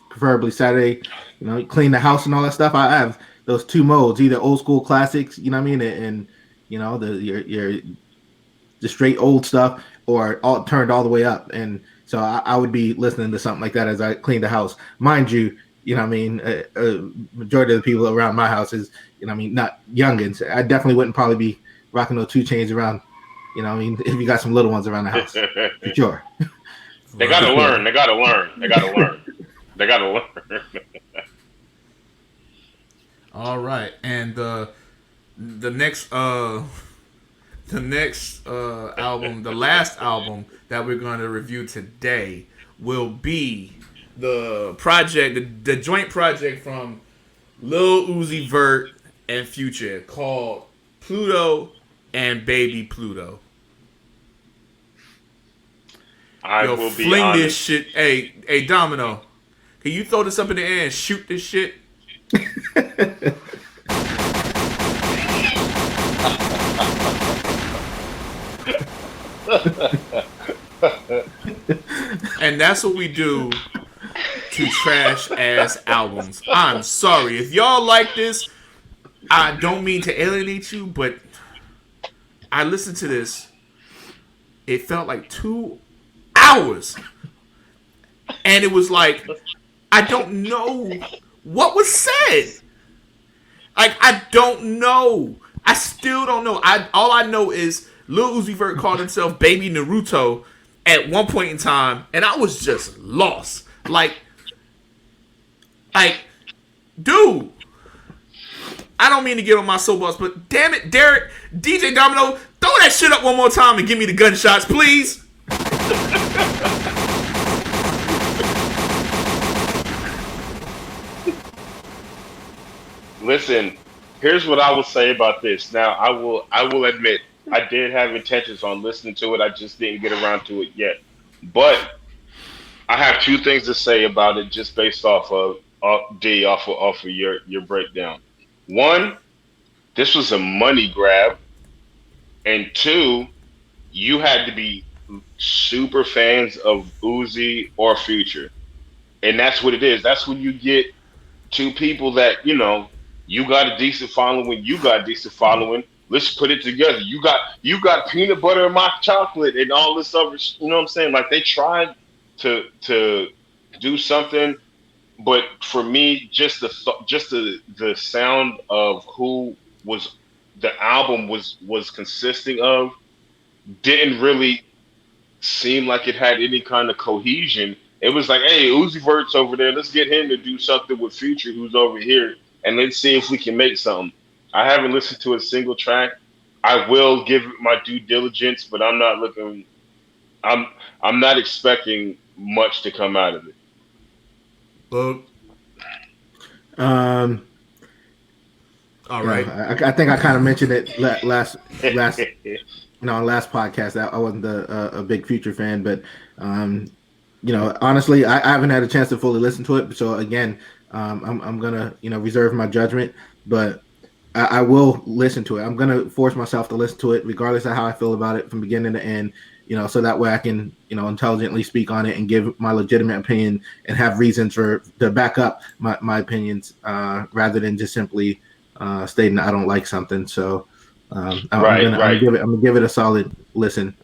preferably Saturday. You know, clean the house and all that stuff. I have those two modes: either old school classics, you know what I mean, and you know the straight old stuff, or all turned all the way up. And so I would be listening to something like that as I clean the house. Mind you, you know what I mean, majority of the people around my house is, you know what I mean, not youngins. I definitely wouldn't probably be rocking those 2 Chainz around, you know what I mean, if you got some little ones around the house. For sure. They gotta learn. They gotta learn. They gotta learn. They gotta learn. All right, and the next album, the last album that we're going to review today, will be the project, the joint project from Lil Uzi Vert and Future called Pluto and Baby Pluto. I will be fling honest. this shit. Hey, Domino, can you throw this up in the air and shoot this shit? And that's what we do to trash ass albums. I'm sorry if y'all like this. I don't mean to alienate you, but I listened to this. It felt like 2 hours, and it was like I don't know what was said. Like I don't know. I still don't know. All I know is Lil Uzi Vert called himself Baby Naruto at one point in time, and I was just lost. Like, dude, I don't mean to get on my soapbox, but damn it, Derek, DJ Domino, throw that shit up one more time and give me the gunshots, please. Listen, here's what I will say about this. Now, I will admit I did have intentions on listening to it. I just didn't get around to it yet. But I have 2 things to say about it, just based off of your breakdown. 1, this was a money grab, and 2, you had to be super fans of Uzi or Future, and that's what it is. That's when you get 2 people that, you know, you got a decent following, you got a decent following. Let's put it together. You got peanut butter and mock chocolate and all this other. You know what I'm saying? Like they tried to do something, but for me, just the sound of who was the album was consisting of didn't really seem like it had any kind of cohesion. It was like, hey, Uzi Vert's over there. Let's get him to do something with Future, who's over here, and let's see if we can make something. I haven't listened to a single track. I will give it my due diligence, but I'm not looking. I'm not expecting much to come out of it. Look. All right. I think I kind of mentioned it last last podcast that I wasn't a big Future fan, but you know, honestly, I haven't had a chance to fully listen to it. So again, I'm gonna reserve my judgment, but I will listen to it. I'm gonna force myself to listen to it, regardless of how I feel about it from beginning to end. So that way I can intelligently speak on it and give my legitimate opinion and have reasons to back up my opinions, rather than just simply stating that I don't like something. So I'm gonna give it a solid listen.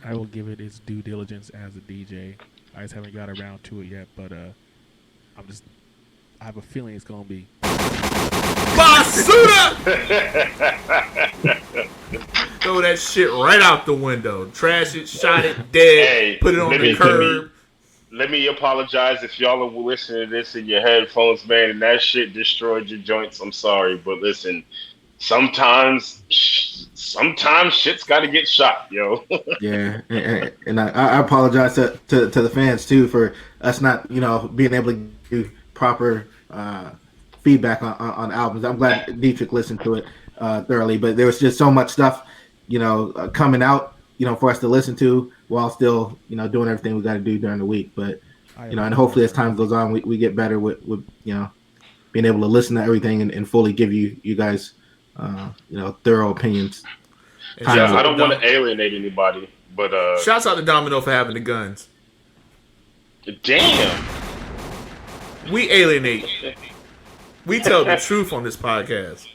I will give it its due diligence as a DJ. I just haven't got around to it yet, but I have a feeling it's gonna be Basuda! Throw that shit right out the window. Trash it, shot it, dead, Hey, put it on the curb. Let me apologize if y'all are listening to this in your headphones, man, and that shit destroyed your joints. I'm sorry, but listen, sometimes shit's got to get shot, yo. Yeah, and I apologize to the fans too for us not being able to do proper feedback on albums. I'm glad Dietrich listened to it thoroughly, but there was just so much stuff coming out for us to listen to while still, doing everything we got to do during the week. But, and hopefully as time goes on, we get better with being able to listen to everything and fully give you guys, thorough opinions. Yeah, I don't want to alienate anybody, but shouts out to Domino for having the guns. Damn. We alienate. We tell the truth on this podcast.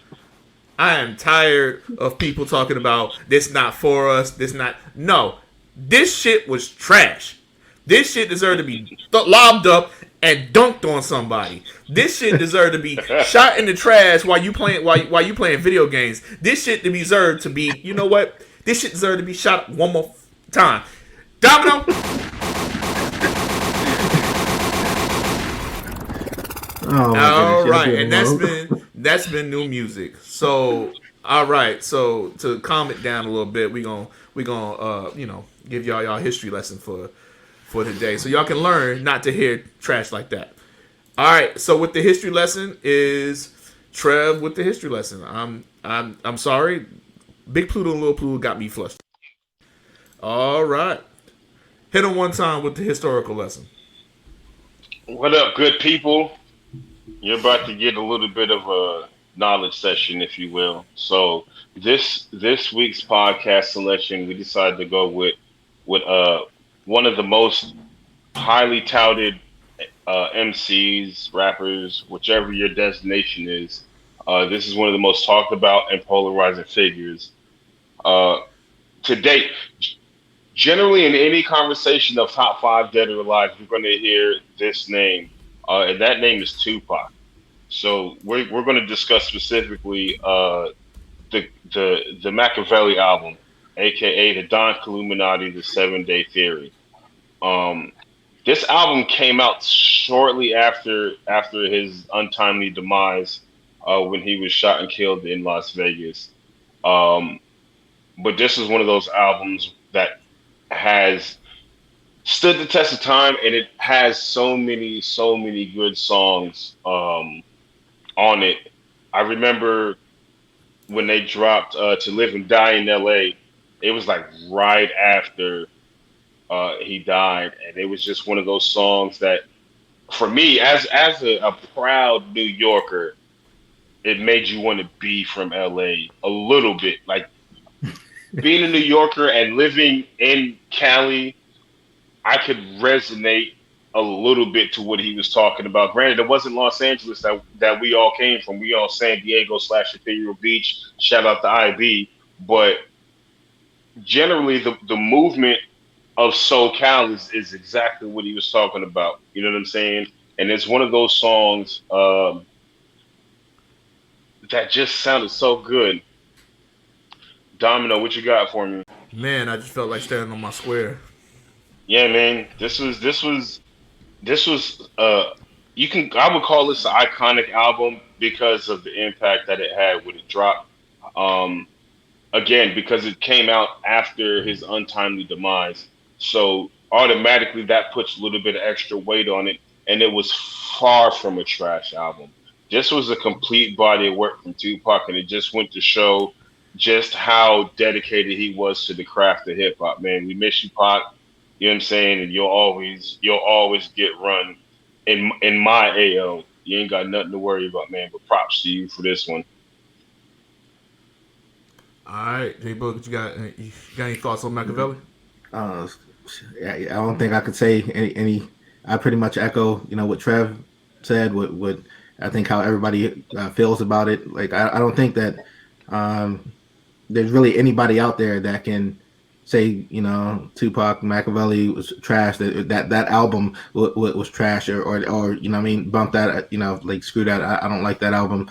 I am tired of people talking about this not for us, this not. No. This shit was trash. This shit deserved to be lobbed up and dunked on somebody. This shit deserved to be shot in the trash while you playing video games. This shit deserved to be, you know what? This shit deserved to be shot one more time. Domino. All right, and that's been new music. So, all right, so to calm it down a little bit, we gonna give y'all history lesson for today, so y'all can learn not to hear trash like that. All right, so with the history lesson is Trev with the history lesson. I'm sorry, Big Pluto and Little Pluto got me flushed. All right, hit him one time with the historical lesson. What up, good people? You're about to get a little bit of a knowledge session, if you will. So this week's podcast selection, we decided to go with one of the most highly touted MCs, rappers, whichever your destination is. This is one of the most talked about and polarizing figures to date. Generally, in any conversation of top 5 dead or alive, you're going to hear this name, and that name is Tupac. So we're going to discuss specifically the Machiavelli album, aka the Don Illuminati, the 7 Day Theory. This album came out shortly after his untimely demise, when he was shot and killed in Las Vegas. But this is one of those albums that has stood the test of time, and it has so many good songs on it. I remember when they dropped To Live and Die in LA, it was like right after he died, and it was just one of those songs that, for me, as a proud New Yorker, it made you want to be from LA a little bit. Like, being a New Yorker and living in Cali, I could resonate a little bit to what he was talking about. Granted, it wasn't Los Angeles that we all came from. We all San Diego / Imperial Beach. Shout out to IB. But generally, the movement of SoCal is exactly what he was talking about. You know what I'm saying? And it's one of those songs that just sounded so good. Domino, what you got for me? Man, I just felt like standing on my square. Yeah, man. This was I would call this an iconic album because of the impact that it had when it dropped. Again, because it came out after his untimely demise. So automatically that puts a little bit of extra weight on it, and it was far from a trash album. This was a complete body of work from Tupac, and it just went to show just how dedicated he was to the craft of hip hop, man. We miss you, Pac. You know what I'm saying? And you'll always get run in my AO. You ain't got nothing to worry about, man. But props to you for this one. All right, J Boog, you got any thoughts on Machiavelli? I don't think I could say any. I pretty much echo, what Trev said. What I think how everybody feels about it. Like I don't think that there's really anybody out there that can say, Tupac, Machiavelli was trash. That album was trash, or bump that. Like screw that. I don't like that album.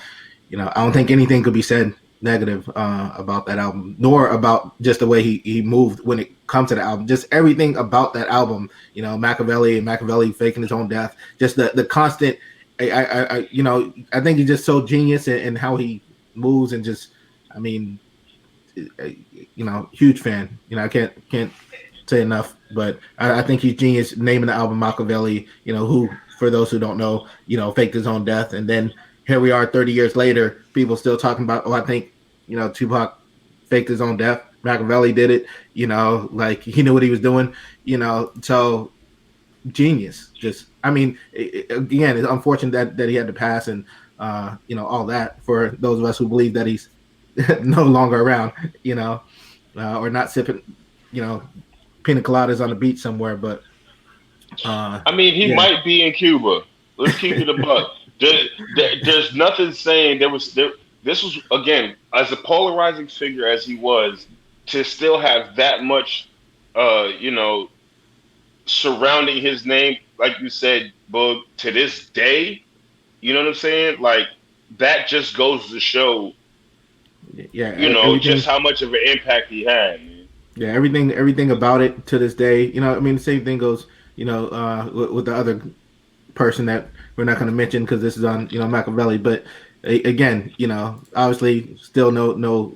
I don't think anything could be said negative about that album, nor about just the way he moved when it comes to the album. Just everything about that album, Machiavelli faking his own death, just the constant. I think he's just so genius in how he moves, and just, huge fan. I can't say enough, but I think he's genius naming the album Machiavelli. Who, for those who don't know, faked his own death, and then here we are 30 years later, people still talking about, I think, Tupac faked his own death. Machiavelli did it. Like he knew what he was doing. So genius. Just, I mean, again, it's unfortunate that he had to pass and all that for those of us who believe that he's no longer around. Or not sipping, pina coladas on the beach somewhere. But I mean, he might be in Cuba. Let's keep it a buck. There's nothing saying this was, again, as a polarizing figure as he was, to still have that much, surrounding his name, like you said, Boog, to this day. You know what I'm saying? Like, that just goes to show, just how much of an impact he had, man. Yeah, everything about it to this day. I mean, the same thing goes, with the other person that we're not going to mention because this is on, Machiavelli. But again, obviously still no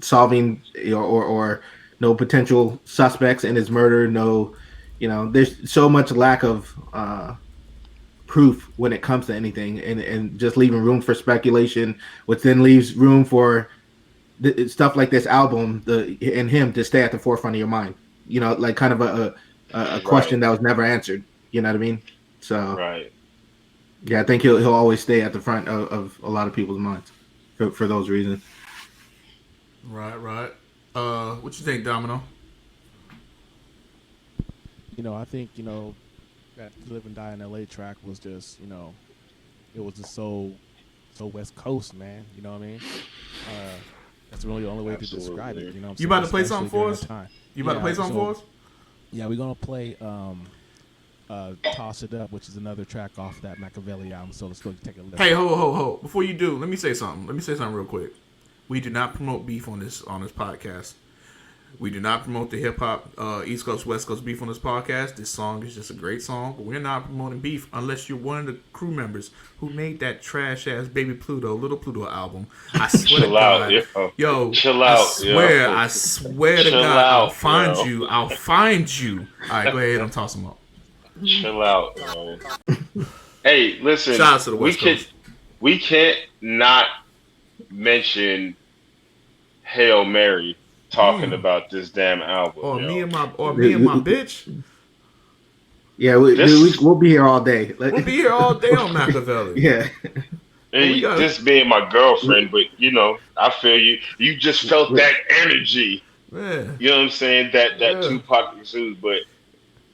solving or no potential suspects in his murder. No, there's so much lack of proof when it comes to anything, and just leaving room for speculation, which then leaves room for stuff like this album, and him to stay at the forefront of your mind. Like kind of a question that was never answered. You know what I mean? So right. Yeah, I think he'll always stay at the front of a lot of people's minds for those reasons. Right. What you think, Domino? I think that Live and Die in LA track was just it was just so West Coast, man. You know what I mean? That's really the only way to describe it. You about to play something for us? You about to play something for us? Yeah, we're gonna play Toss It Up, which is another track off that Machiavelli album. So let's go take a listen. Hey, ho! Before you do, let me say something. Real quick. We do not promote beef on this podcast. We do not promote the hip hop East Coast West Coast beef on this podcast. This song is just a great song, but we're not promoting beef unless you're one of the crew members who made that trash ass Baby Pluto, Little Pluto album. I swear to God, yo, chill out. I swear to God, I'll find you. All right, go ahead. I'm tossing them up. Chill out, bro. Hey, listen. Shout out to the West Coast. We can't not mention Hail Mary talking about this damn album. Or me and my bitch. Yeah, we'll be here all day. We'll be here all day on Machiavelli. Yeah. Hey, this being my girlfriend, but I feel you. You just felt that energy. Yeah. You know what I'm saying? That Tupac pursuit, but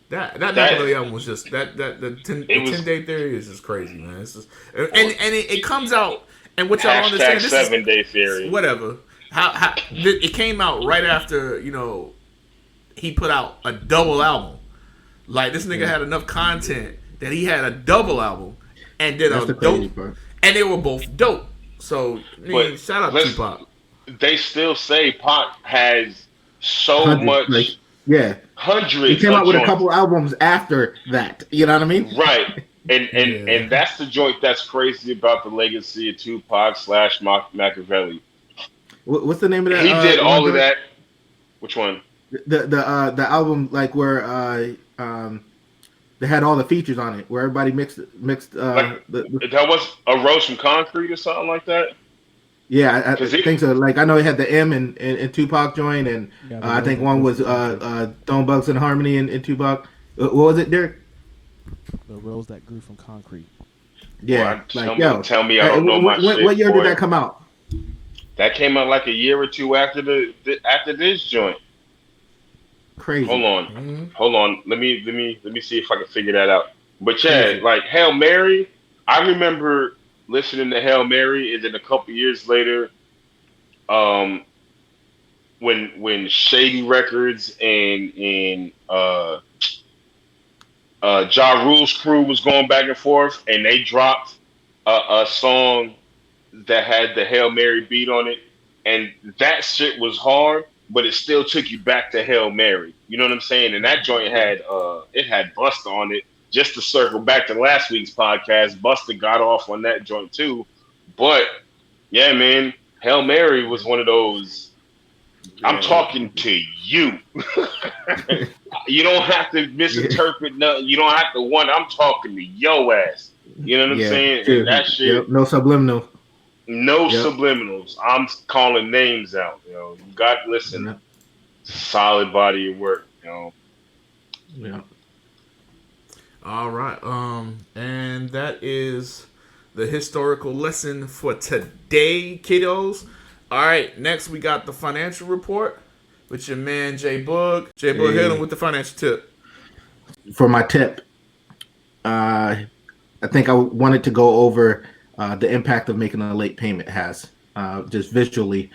that Machiavelli album was just the 10-day theory is just crazy, man. It's just and it comes out, and what y'all understand, this 7-day theory, whatever. How it came out right after he put out a double album. Like, this nigga had enough content that he had a double album and did a dope part. And they were both dope. So shout out to Tupac. They still say Pac has so much. Hundreds. He came out with a couple albums after that. You know what I mean? Right. And that's the joint that's crazy about the legacy of Tupac / Machiavelli. What's the name of that? He did all of that. Which one? The album, like, where they had all the features on it, where everybody mixed. That was a Rose from Concrete or something like that. Yeah, I think so. Like, I know it had the M in Tupac joint, and I think one was Stone Bugs and Harmony in Tupac. What was it, Derek? The Rose That Grew from Concrete. Yeah, tell me I don't know my shit. What year did that come out? That came out like a year or two after this joint. Crazy. Hold on. Let me see if I can figure that out. But yeah, like Hail Mary, I remember listening to Hail Mary, and then a couple years later, when Shady Records and Ja Rule's crew was going back and forth, and they dropped a song that had the Hail Mary beat on it, and that shit was hard, but it still took you back to Hail Mary. You know what I'm saying? And that joint had Busta on it. Just to circle back to last week's podcast, Busta got off on that joint too. But yeah, man, Hail Mary was one of those. I'm talking to you. You don't have to misinterpret nothing. You don't have to I'm talking to your ass. You know what I'm saying? True. That shit. Yep, no subliminal. No Yep. subliminals. I'm calling names out. You got to listen. Yeah. Solid body of work. Yeah. All right. And that is the historical lesson for today, kiddos. All right. Next, we got the financial report with your man Jay Boog. Jay Boog, hit him with the financial tip. For my tip, I think I wanted to go over the impact of making a late payment has, just visually,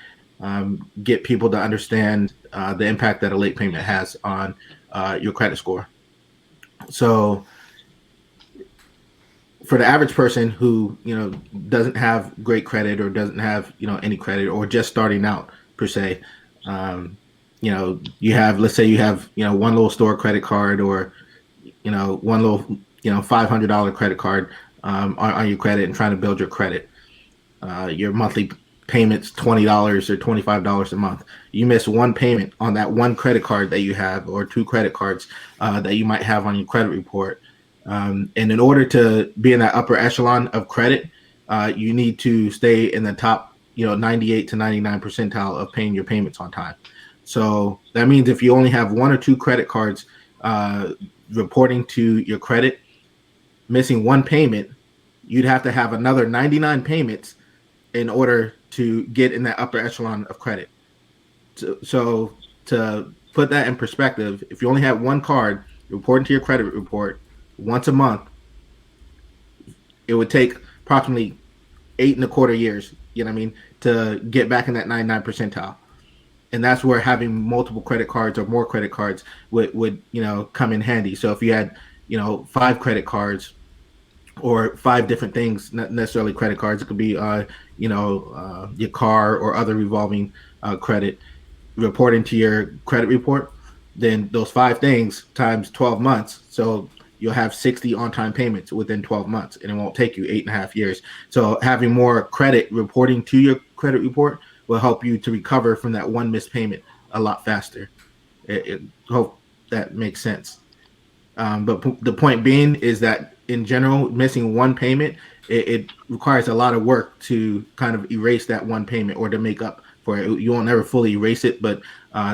get people to understand the impact that a late payment has on your credit score. So, for the average person who doesn't have great credit or doesn't have any credit or just starting out per se, you have, let's say you have one little store credit card or one little $500 credit card on your credit and trying to build your credit. Your monthly payments $20 or $25 a month. You miss one payment on that one credit card that you have, or two credit cards that you might have on your credit report. And in order to be in that upper echelon of credit, you need to stay in the top 98 to 99 percentile of paying your payments on time. So that means if you only have one or two credit cards reporting to your credit, missing one payment, you'd have to have another 99 payments in order to get in that upper echelon of credit. So to put that in perspective, if you only have one card reporting to your credit report once a month, it would take approximately 8.25 years, to get back in that 99 percentile. And that's where having multiple credit cards or more credit cards would come in handy. So if you had 5 credit cards or 5 different things, not necessarily credit cards, it could be your car or other revolving credit reporting to your credit report, then those 5 things times 12 months. So you'll have 60 on-time payments within 12 months, and it won't take you 8.5 years. So having more credit reporting to your credit report will help you to recover from that one missed payment a lot faster. Hope that makes sense. But the point being is that in general, missing one payment, it requires a lot of work to kind of erase that one payment or to make up for it. You won't never fully erase it, but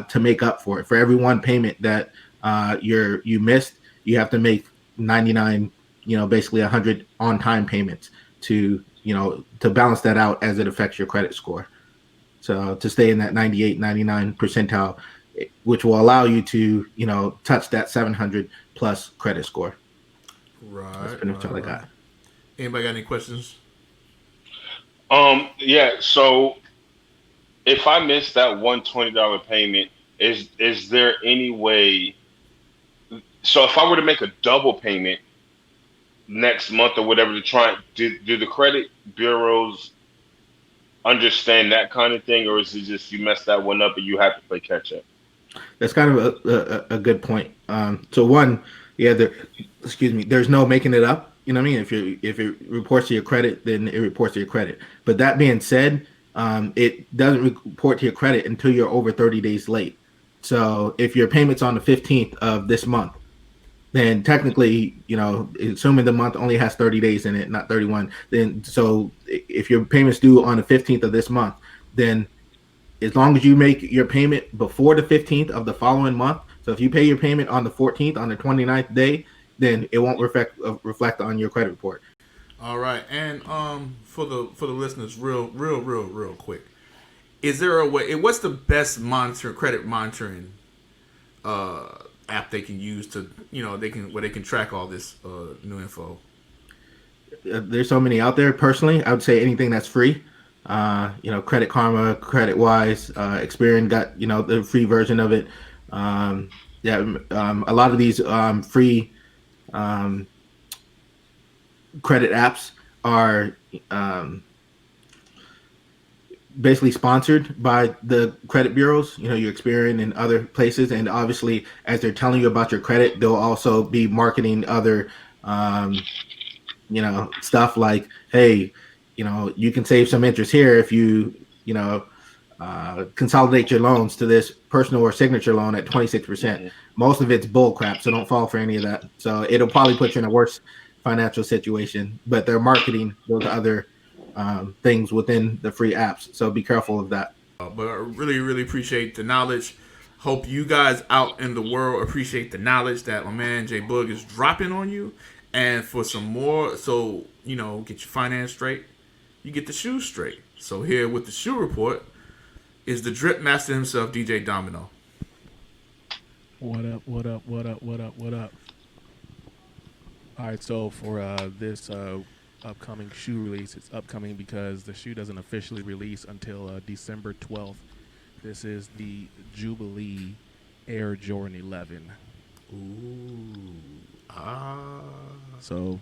to make up for it. For every one payment that you missed, you have to make 99, basically 100 on-time payments to balance that out as it affects your credit score. So to stay in that 98, 99 percentile, which will allow you to, touch that 700 plus credit score. Right. That's pretty much all I got. Anybody got any questions? Yeah. So if I miss that $120 payment, is there any way? So if I were to make a double payment next month or whatever to try, do the credit bureaus understand that kind of thing, or is it just you mess that one up and you have to play catch up? That's kind of a good point. So one, there's no making it up. You know what I mean? If it reports to your credit, then it reports to your credit. But that being said, it doesn't report to your credit until you're over 30 days late. So if your payment's on the 15th of this month, then technically, assuming the month only has 30 days in it, not 31, then so if your payment's due on the 15th of this month, then as long as you make your payment before the 15th of the following month, so if you pay your payment on the 14th, on the 29th day, then it won't reflect on your credit report. All right, and for the listeners, real quick, is there a way? What's the best credit monitoring app they can use to where they can track all this new info? There's so many out there. Personally, I would say anything that's free. Credit Karma, Credit Wise, Experian got the free version of it. A lot of these free credit apps are basically sponsored by the credit bureaus, your Experian and other places. And obviously, as they're telling you about your credit, they'll also be marketing other, stuff like, hey, you can save some interest here if you, consolidate your loans to this personal or signature loan at 26%. Mm-hmm. Most of it's bull crap, so don't fall for any of that. So it'll probably put you in a worse financial situation, but they're marketing those other things within the free apps. So be careful of that. But I really, really appreciate the knowledge. Hope you guys out in the world appreciate the knowledge that my man J Boog is dropping on you. And for some more, so, you know, get your finance straight, you get the shoes straight. So here with the shoe report is the drip master himself, DJ Domino. What up, what up, what up, what up, what up? All right, so for this upcoming shoe release, it's upcoming because the shoe doesn't officially release until December 12th. This is the Jubilee Air Jordan 11. So,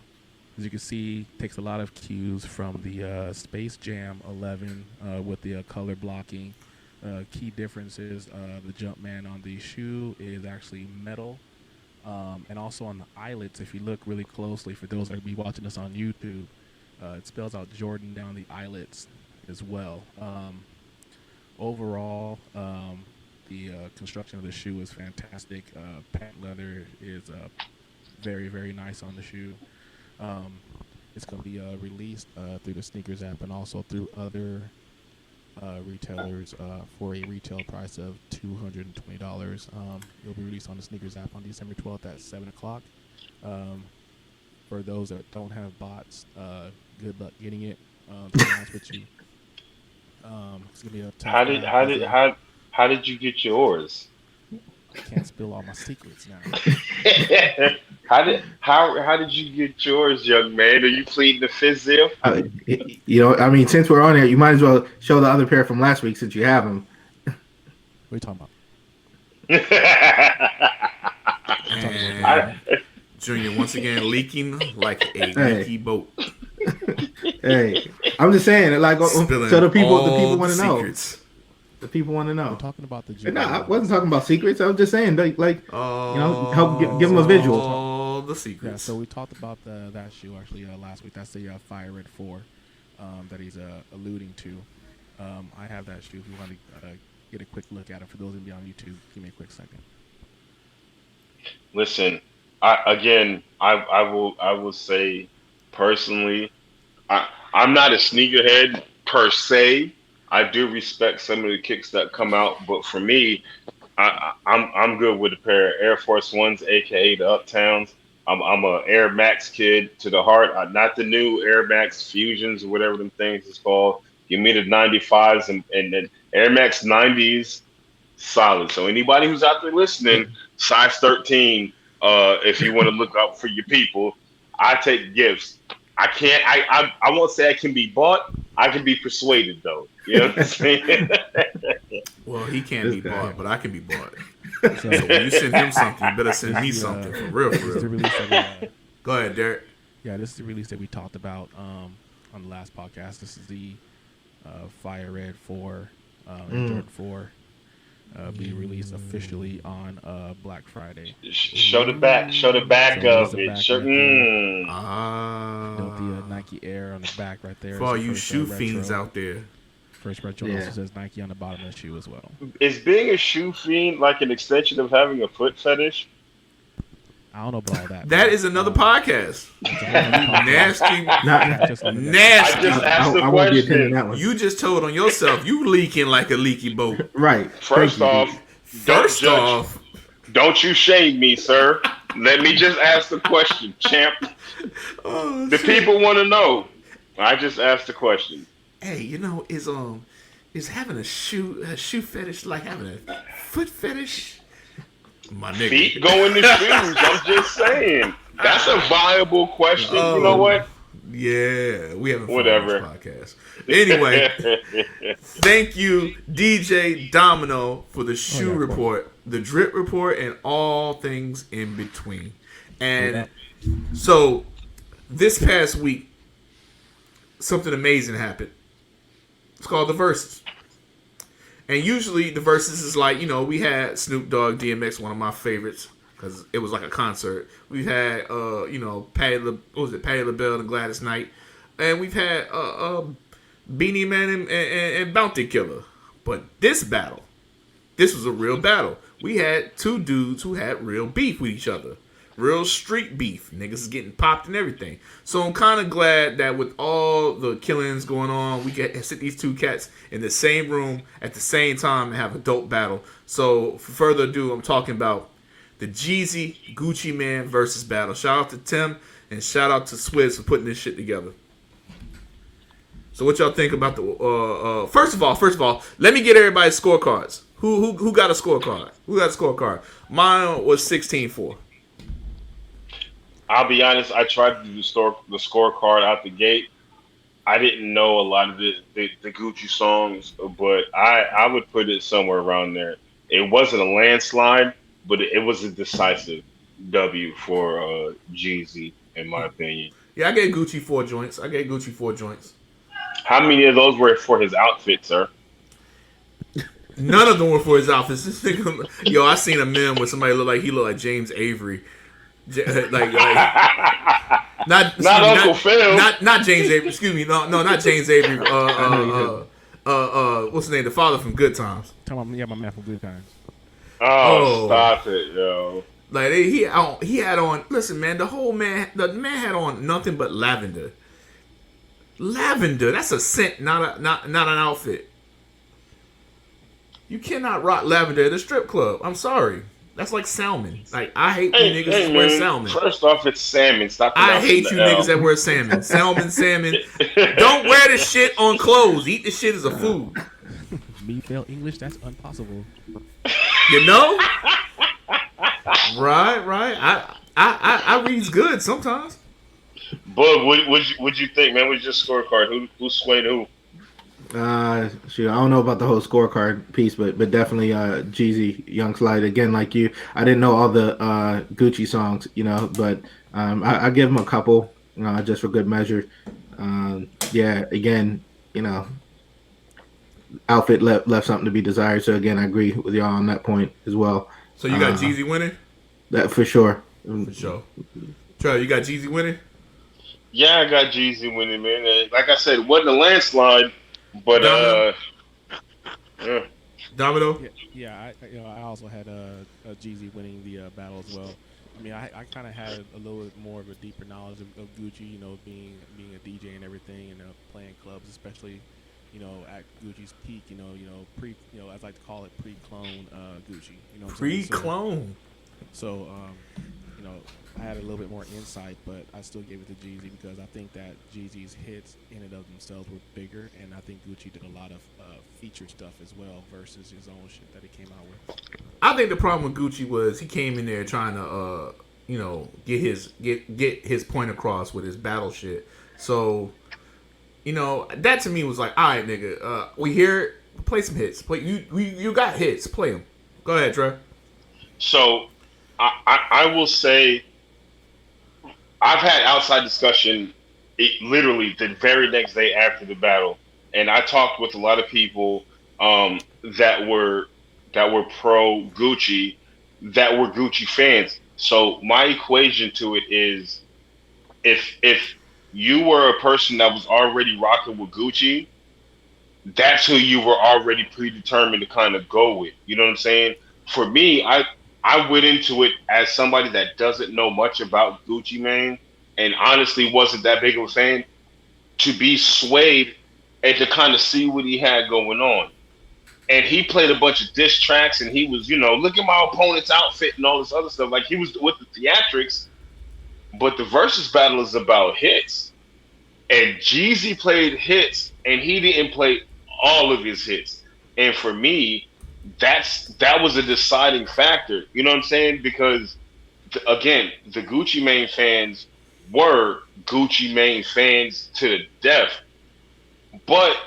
as you can see, takes a lot of cues from the Space Jam 11 with the color blocking. Key differences, the Jumpman on the shoe is actually metal. And also on the eyelets, if you look really closely, for those that will be watching this on YouTube, it spells out Jordan down the eyelets as well. Overall, the construction of the shoe is fantastic. Patent leather is very, very nice on the shoe. It's going to be released through the Sneakers app and also through other retailers for a retail price of $220. It'll be released on the Sneakers app on December 12th at 7 o'clock. For those that don't have bots, good luck getting it. To be honest with you, it's gonna be a tough How did you get yours? I can't spill all my secrets now. How did you get yours, young man? Are you pleading the fifth? You know, I mean, since we're on here, you might as well show the other pair from last week since you have them. What are you talking And Junior once again leaking like a leaky boat. Hey, I'm just saying, like, Spilling so the people all want to the know. secrets. The people want to know. We're talking about the No, I wasn't talking about secrets. I was just saying, like you know, help give them a visual. All the secrets. Yeah, so we talked about that shoe actually last week. That's the Fire Red 4 that he's alluding to. I have that shoe. If you want to get a quick look at it, for those of you on YouTube, give me a quick second. Listen, I will say personally, I'm not a sneakerhead per se. I do respect some of the kicks that come out, but for me, I'm good with a pair of Air Force Ones, aka the Uptowns. I'm a Air Max kid to the heart. Not the new Air Max Fusions or whatever them things is called. Give me the 95s and then Air Max 90s, solid. So anybody who's out there listening, size 13, if you want to look out for your people, I take gifts. I won't say I can be bought. I can be persuaded, though. You know what I'm saying? Well, he can't be bought, but I can be bought. So when you send him something, you better send me something for real. Go ahead, Derek. Yeah, this is the release that we talked about on the last podcast. This is the Fire Red 4, Jordan 4, be released officially on Black Friday. Show the back of it. The Nike Air on the back right there. For all you shoe fiends out there. First retro also says Nike on the bottom of the shoe as well. Is being a shoe fiend like an extension of having a foot fetish? I don't know about all that. That is another podcast. Nasty. I just asked the I won't be question. attending that one. You just told on yourself. You leaking like a leaky boat. Right. First off, don't you shame me, sir. Let me just ask the question, champ. The people want to know. I just asked the question. Hey, you know, is having a shoe fetish like having a foot fetish? My nigga. Feet go in the shoes. I'm just saying. That's a viable question. You know what? Yeah, we haven't whatever podcast. Anyway, thank you, DJ Domino, for the shoe report, the drip report, and all things in between. And so, this past week, something amazing happened. It's called the Versus. And usually the Versus is like, you know, we had Snoop Dogg, DMX, one of my favorites, because it was like a concert. We've had, you know, Patti LaBelle and Gladys Knight. And we've had Beanie Man and Bounty Killer. But this battle, this was a real battle. We had two dudes who had real beef with each other. real street beef. Niggas is getting popped and everything. So I'm kind of glad that with all the killings going on, we get sit these two cats in the same room at the same time and have a dope battle. So for further ado, I'm talking about the Jeezy Gucci Man versus battle. Shout out to Tim and shout out to Swizz for putting this shit together. So what y'all think about the? First of all, let me get everybody's scorecards. Who got a scorecard? Who got a scorecard? Mine was 16-4. I'll be honest. I tried to do the scorecard out the gate. I didn't know a lot of the Gucci songs, but I would put it somewhere around there. It wasn't a landslide, but it was a decisive W for Jeezy, in my opinion. Yeah, I gave Gucci 4 joints. How many of those were for his outfit, sir? None of them were for his outfits. This nigga, yo, I seen a meme where somebody looked like James Avery, not Uncle Phil, not James Avery. Excuse me, no, not James Avery. What's his name? The father from Good Times. Yeah, my man from Good Times. Oh, stop it, yo. Like he had on. Listen, man, the man had on nothing but lavender. Lavender, that's a scent, not an outfit. You cannot rock lavender at a strip club. I'm sorry. That's like salmon. Like, I hate you niggas that wear salmon. First off, it's salmon. Stop. I hate you niggas that wear salmon. Salmon. Don't wear this shit on clothes. Eat this shit as a food. Me fail English? That's impossible. You know? Right. I reads good sometimes. But what'd you think, man? What's your scorecard? Who swayed who? Shoot, I don't know about the whole scorecard piece, but definitely Jeezy, Young Slide. Again, like you, I didn't know all the Gucci songs, but I give him a couple, just for good measure. Yeah, again, outfit left something to be desired. So again, I agree with y'all on that point as well. So you got Jeezy winning? That for sure. For sure. Trey, you got Jeezy winning? Yeah, I got Jeezy winning, man. Like I said, it wasn't a landslide, but yeah. Domino? Yeah, I also had Jeezy winning the battle as well. I mean, I kind of had a little bit more of a deeper knowledge of Gucci, being a DJ and everything, and playing clubs, especially, at Gucci's peak, pre, as I like to call it, pre-clone Gucci. Pre-clone. So, I had a little bit more insight, but I still gave it to Jeezy because I think that Jeezy's hits in and of themselves were bigger, and I think Gucci did a lot of feature stuff as well versus his own shit that he came out with. I think the problem with Gucci was he came in there trying to, get his point across with his battle shit. So, that to me was like, all right, nigga, we hear it, play some hits. You got hits, play them. Go ahead, Trey. So, I will say, I've had outside discussion literally the very next day after the battle, and I talked with a lot of people that were pro Gucci, that were Gucci fans. So my equation to it is, if you were a person that was already rocking with Gucci, that's who you were already predetermined to kind of go with. You know what I'm saying? For me, I went into it as somebody that doesn't know much about Gucci Mane and honestly wasn't that big of a fan, to be swayed and to kind of see what he had going on. And he played a bunch of diss tracks and he was, look at my opponent's outfit and all this other stuff. Like, he was with the theatrics, but the versus battle is about hits. And Jeezy played hits and he didn't play all of his hits. And for me, that was a deciding factor. You know what I'm saying? Because again, the Gucci Mane fans were Gucci Mane fans to the death. But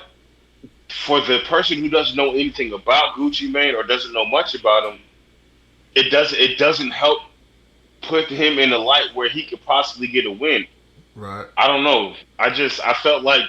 for the person who doesn't know anything about Gucci Mane or doesn't know much about him, it doesn't help put him in a light where he could possibly get a win. Right. I don't know. I felt like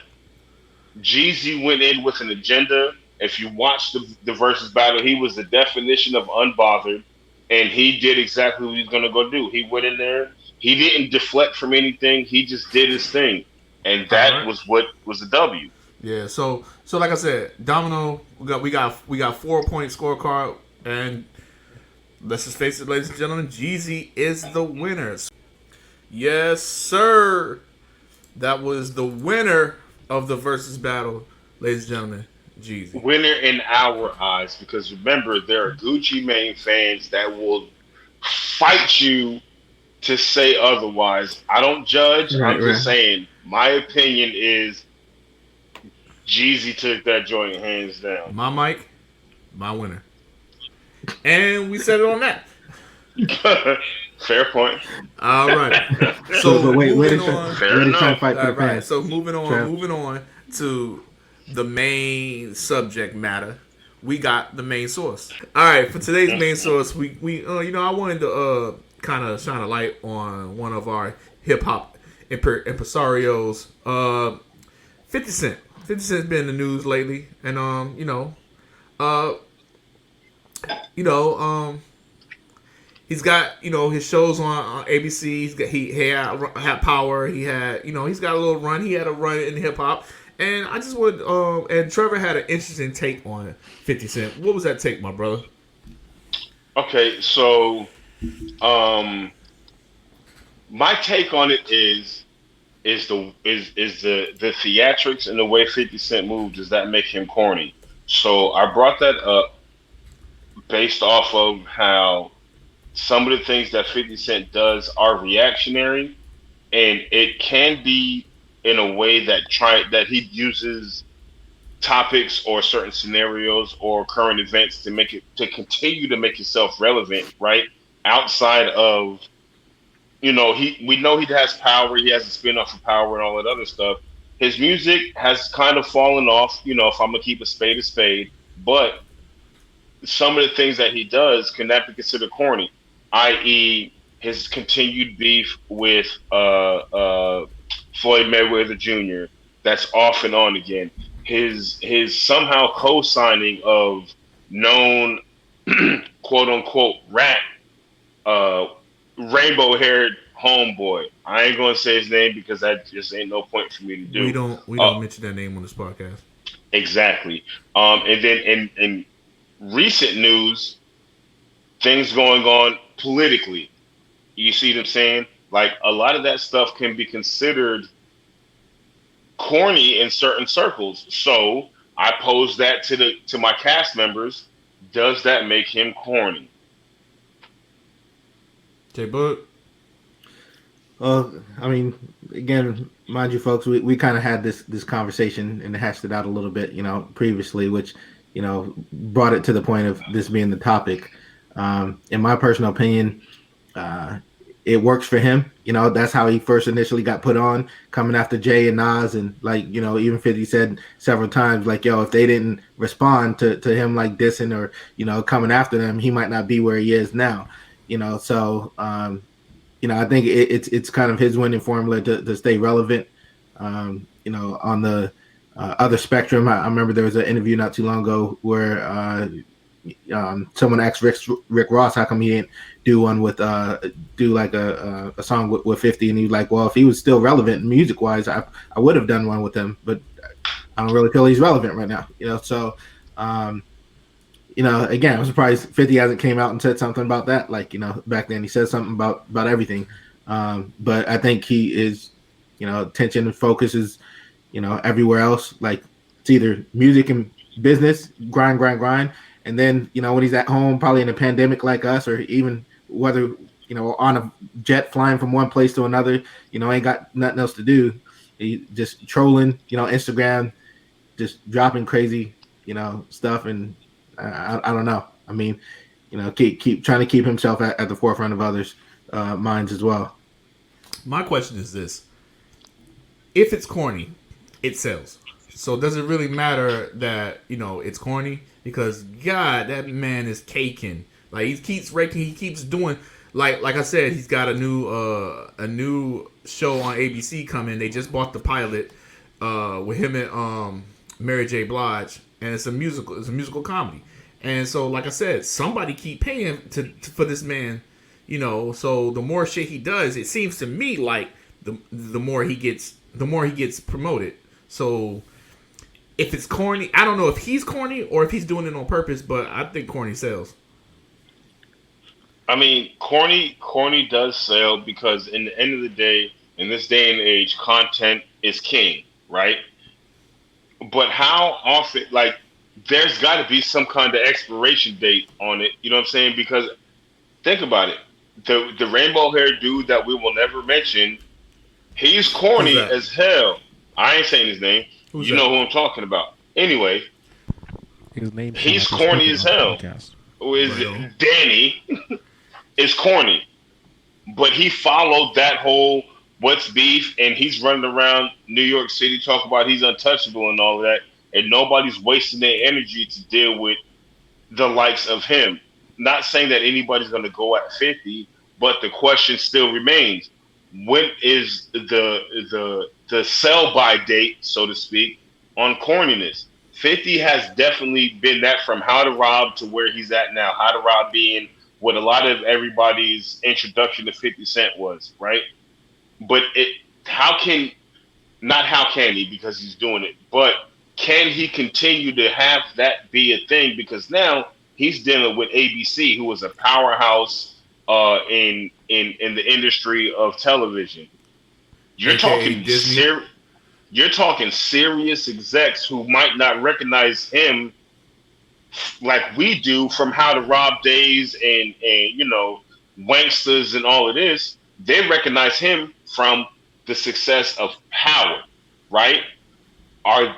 Jeezy went in with an agenda. If you watch the versus battle, he was the definition of unbothered, and he did exactly what he was going to go do. He went in there. He didn't deflect from anything. He just did his thing, and that was what was the W. Yeah. So like I said, Domino, we got 4-point scorecard, and Let's just face it, ladies and gentlemen, Jeezy is the winner. Yes, sir. That was the winner of the versus battle, ladies and gentlemen, Jeezy. Winner in our eyes, because remember, there are Gucci Mane fans that will fight you to say otherwise. I don't judge. Right, I'm just right. saying, my opinion is Jeezy took that joint hands down. My mic, my winner. And we said it on that. Fair point. All right. So But wait, moving where on. Fair they trying enough. to fight for the All right. fans? So moving Trev. on to the main subject matter. We got the main source. All right. For today's main source, we I wanted to kind of shine a light on one of our hip hop impresarios, 50 Cent. 50 Cent's been in the news lately, and he's got his shows on ABC. He had Power. He's got a little run. He had a run in hip hop, and I just would and Trevor had an interesting take on 50 Cent. What was that take, my brother? Okay, so my take on it is the theatrics and the way 50 Cent moves, does that make him corny? So I brought that up based off of how some of the things that 50 Cent does are reactionary, and it can be in a way that he uses topics or certain scenarios or current events to continue to make himself relevant, right? Outside of, we know he has Power, he has a spin-off of Power and all that other stuff. His music has kind of fallen off, if I'm gonna keep a spade, but some of the things that he does can that be considered corny, i.e., his continued beef with Floyd Mayweather Jr. That's off and on again. His somehow co-signing of known quote unquote rap rainbow haired homeboy. I ain't gonna say his name because that just ain't no point for me to do. We don't mention that name on this podcast. Exactly. And then in recent news, things going on politically. You see what I'm saying? Like, a lot of that stuff can be considered corny in certain circles. So I pose that to my cast members. Does that make him corny? J-Bud? I mean, again, mind you, folks, we kind of had this conversation and hashed it out a little bit, previously, which, brought it to the point of this being the topic. In my personal opinion, it works for him. That's how he first initially got put on, coming after Jay and Nas, and even 50 said several times, like, yo, if they didn't respond to him like dissing or coming after them, he might not be where he is now. So I think it's kind of his winning formula to stay relevant. On the other spectrum, I remember there was an interview not too long ago where someone asked Rick Ross how come he didn't do one with do like a song with 50, and he was like, well, if he was still relevant music wise, I would have done one with him, but I don't really feel he's relevant right now. So again, I'm surprised 50 hasn't came out and said something about that. Like, back then he said something about everything. But I think he is, attention and focus is, everywhere else. Like, it's either music and business, grind. And then, when he's at home, probably in a pandemic like us, or even whether, on a jet flying from one place to another, ain't got nothing else to do. He just trolling, Instagram, just dropping crazy, stuff. And I don't know. I mean, keep trying to keep himself at the forefront of others' minds as well. My question is this: if it's corny, it sells. So does it really matter that it's corny? Because God, that man is caking. Like, he keeps raking. He keeps doing like I said. He's got a new show on ABC coming. They just bought the pilot with him and Mary J. Blige, and it's a musical. It's a musical comedy. And so, like I said, somebody keep paying for this man. So the more shit he does, it seems to me like the more he gets promoted. So if it's corny, I don't know if he's corny or if he's doing it on purpose, but I think corny sells. I mean, corny does sell because in the end of the day, in this day and age, content is king, right? But how often, like, there's got to be some kind of expiration date on it. You know what I'm saying? Because think about it. The rainbow haired dude that we will never mention, he's Who's corny that? as hell. I ain't saying his name. Who's You that? know who I'm talking about. Anyway, His name sound he's like he's corny speaking as on the hell. podcast. Who is Well, it? Danny is corny, but he followed that whole what's beef, and he's running around New York City talking about he's untouchable and all of that, and nobody's wasting their energy to deal with the likes of him. Not saying that anybody's going to go at 50, but the question still remains: when is the sell by date, so to speak, on corniness? 50 has definitely been that from How to Rob to where he's at now. How to Rob being what a lot of everybody's introduction to 50 Cent was, right? But how can not how can he because he's doing it, but can he continue to have that be a thing? Because now he's dealing with ABC, who is a powerhouse in the industry of television. You're AKA talking Disney. you're talking serious execs who might not recognize him like we do from How to Rob days and Wanksters and all of this. They recognize him from the success of Power, right? Are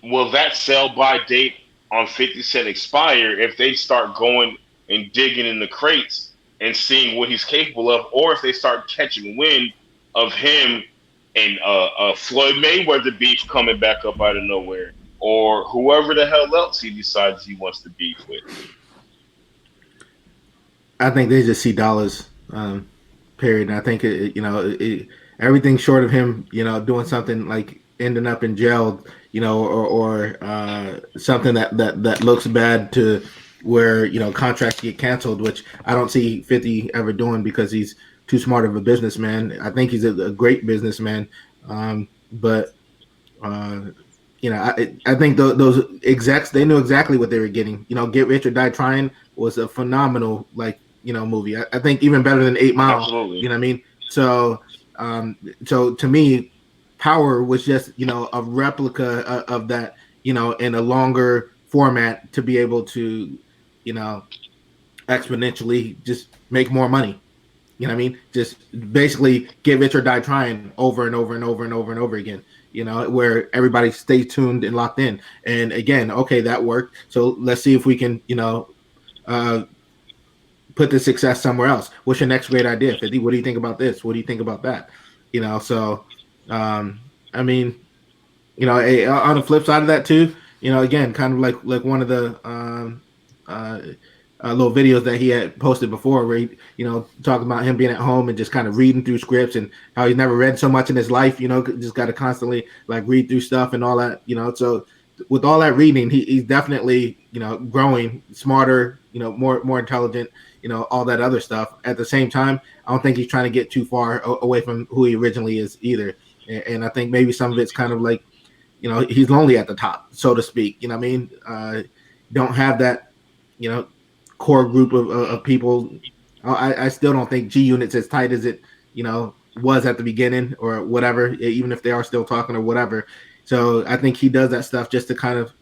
Will that sell by date on 50 Cent expire if they start going and digging in the crates and seeing what he's capable of, or if they start catching wind of him and Floyd Mayweather beef coming back up out of nowhere, or whoever the hell else he decides he wants to beef with? I think they just see dollars. Period. And I think everything short of him, doing something like ending up in jail, or something that looks bad to where contracts get canceled, which I don't see 50 ever doing because he's too smart of a businessman. I think he's a great businessman, but I think those execs, they knew exactly what they were getting. Get Rich or Die Trying was a phenomenal movie. I think even better than 8 Mile. Absolutely. You know what I mean? So to me, Power was just a replica of that, in a longer format to be able to exponentially just make more money. You know what I mean? Just basically Get Rich or Die Trying over and over and over and over and over again. Where everybody stays tuned and locked in. And again, okay, that worked. So let's see if we can, put the success somewhere else. What's your next great idea, 50? What do you think about this? What do you think about that? I mean, on the flip side of that too, again, kind of like one of the little videos that he had posted before where he, talking about him being at home and just kind of reading through scripts and how he's never read so much in his life, just got to constantly read through stuff and all that, so with all that reading, he's definitely, growing smarter, more intelligent, all that other stuff. At the same time, I don't think he's trying to get too far away from who he originally is either. And I think maybe some of it's kind of like, he's lonely at the top, so to speak. You know what I mean? Don't have that, core group of people. I still don't think G Unit's as tight as it, was at the beginning or whatever, even if they are still talking or whatever. So I think he does that stuff just to kind of,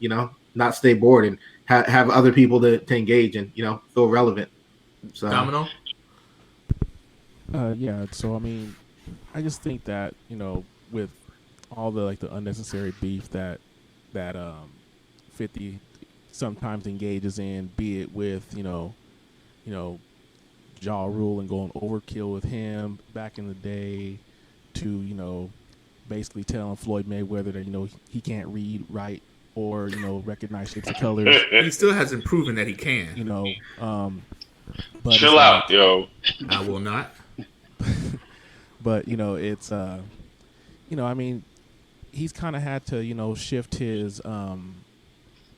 not stay bored and have other people to engage and, feel relevant. So Domino. Yeah. So I mean, I just think that with all the the unnecessary beef that 50 sometimes engages in, be it with Ja Rule and going overkill with him back in the day, to basically telling Floyd Mayweather that he can't read, write, or recognize shapes of colors. He still hasn't proven that he can. But Chill out, yo. I will not. But it's I mean, he's kind of had to shift his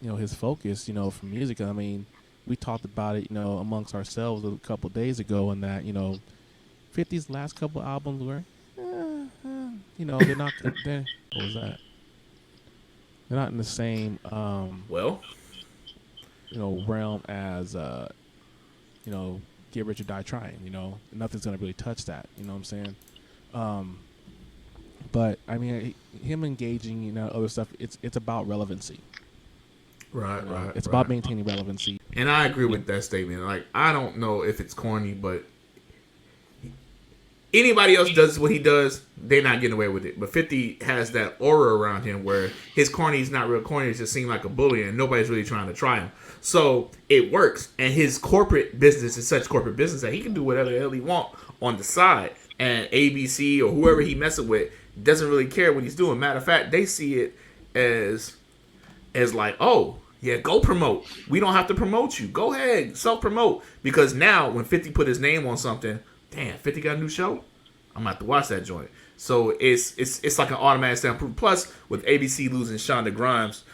his focus from music. I mean, we talked about it amongst ourselves a couple days ago, and that 50's last couple albums were they're not what was that? They're not in the same Well, realm as get rich or die trying. You know, nothing's gonna really touch that. You know what I'm saying? But I mean, him engaging, you know, other stuff. It's about relevancy. Right, You know? right. It's right. about maintaining relevancy. And I agree with that statement. Like, I don't know if it's corny, but anybody else does what he does, they're not getting away with it. But 50 has that aura around him where his corny is not real corny. It just seems like a bully, and nobody's really trying to try him. So it works. And his corporate business is such corporate business that he can do whatever the hell he want on the side. And ABC or whoever he messing with doesn't really care what he's doing. Matter of fact, they see it as like, oh, yeah, go promote. We don't have to promote you. Go ahead, self-promote. Because now, when 50 put his name on something, damn, 50 got a new show? I'm going to have to watch that joint. So it's like an automatic stamp. Plus, with ABC losing Shonda Rhimes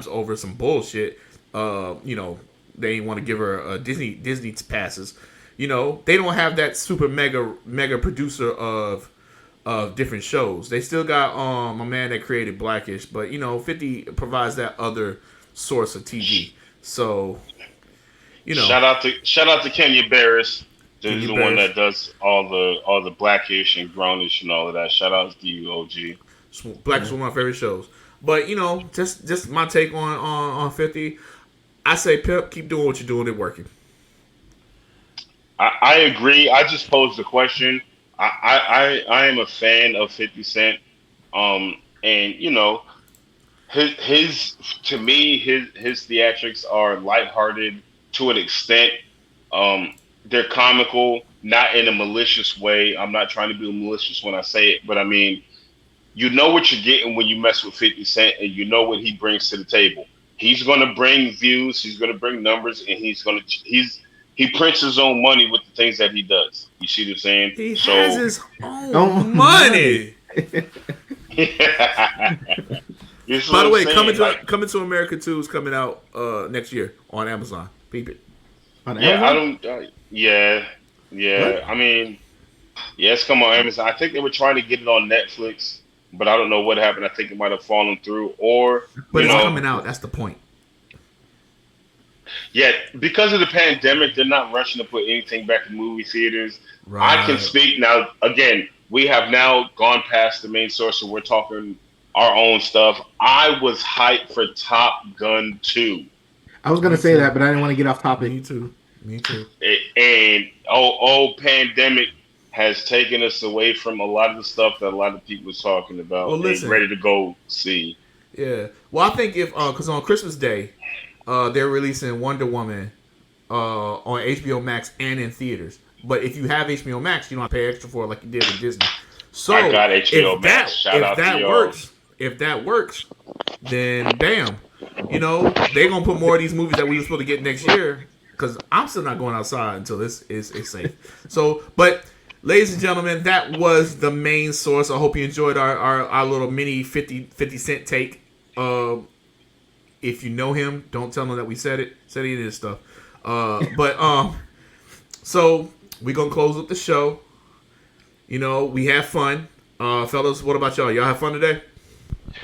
over some bullshit, you know, they didn't want to give her Disney passes. You know, they don't have that super mega producer of different shows. They still got my man that created Blackish, but you know, 50 provides that other source of TV. So, you know, shout out to Kenya Barris. He's the one Barris. that does all the Blackish and Grownish and all of that. Shout out to you, OG. Blackish is one of my favorite shows. But you know, just my take on 50. I say, Pip, keep doing what you're doing. It's working. I agree. I just posed the question. I am a fan of 50 Cent. And you know, his to me his theatrics are lighthearted to an extent. They're comical, not in a malicious way. I'm not trying to be malicious when I say it, but I mean, you know what you're getting when you mess with 50 Cent, and you know what he brings to the table. He's gonna bring views, he's gonna bring numbers, and he prints his own money with the things that he does. You see what I'm saying? He has his own money. By the way, Coming to America 2 is coming out next year on Amazon. Peep it. On Yeah, Amazon? I don't. Yeah. What? I mean, yeah, it's come on Amazon. I think they were trying to get it on Netflix, but I don't know what happened. I think it might have fallen through, or But you it's know, coming out. That's the point. yeah, because of the pandemic, they're not rushing to put anything back in movie theaters. Right. I can speak now. Again, we have now gone past the main source, so we're talking our own stuff. I was hyped for Top Gun 2. I was gonna say that, but I didn't want to get off topic. Me too. And pandemic has taken us away from a lot of the stuff that a lot of people was talking about. Well, listen. And ready to go see. Yeah. Well, I think because on Christmas Day, they're releasing Wonder Woman on HBO Max and in theaters. But if you have HBO Max, you don't have to pay extra for it like you did with Disney. So I got HBO if Max. Shout out to y'all. if that works, then bam, you know, they're gonna put more of these movies that we were supposed to get next year. Because I'm still not going outside until this is safe. So, but ladies and gentlemen, that was the main source. I hope you enjoyed our little mini 50 Cent take. If you know him, don't tell him that we said it. Said any of this stuff. So we're gonna close up the show. You know, we have fun. Fellas, what about y'all? Y'all have fun today?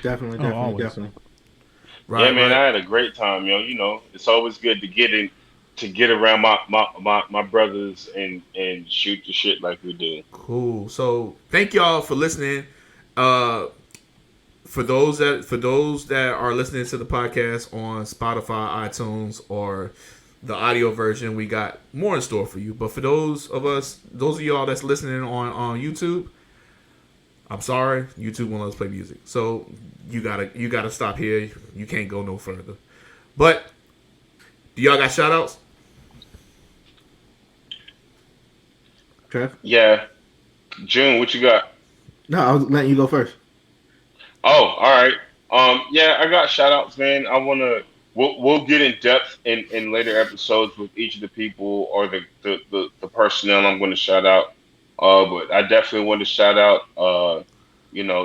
Definitely. Right, Yeah, man, right. I had a great time, yo. You know, it's always good to get around my brothers and shoot the shit like we do. Cool. So thank y'all for listening. For those that are listening to the podcast on Spotify, iTunes, or the audio version, we got more in store for you. But for those of y'all that's listening on YouTube, I'm sorry, YouTube won't let us play music. So you gotta stop here. You can't go no further. But do y'all got shout outs? Trev? Yeah. June, what you got? No, I was letting you go first. Oh, all right. Yeah, I got shout outs, man. We'll get in depth in later episodes with each of the people or the personnel I'm going to shout out. But I definitely want to shout out,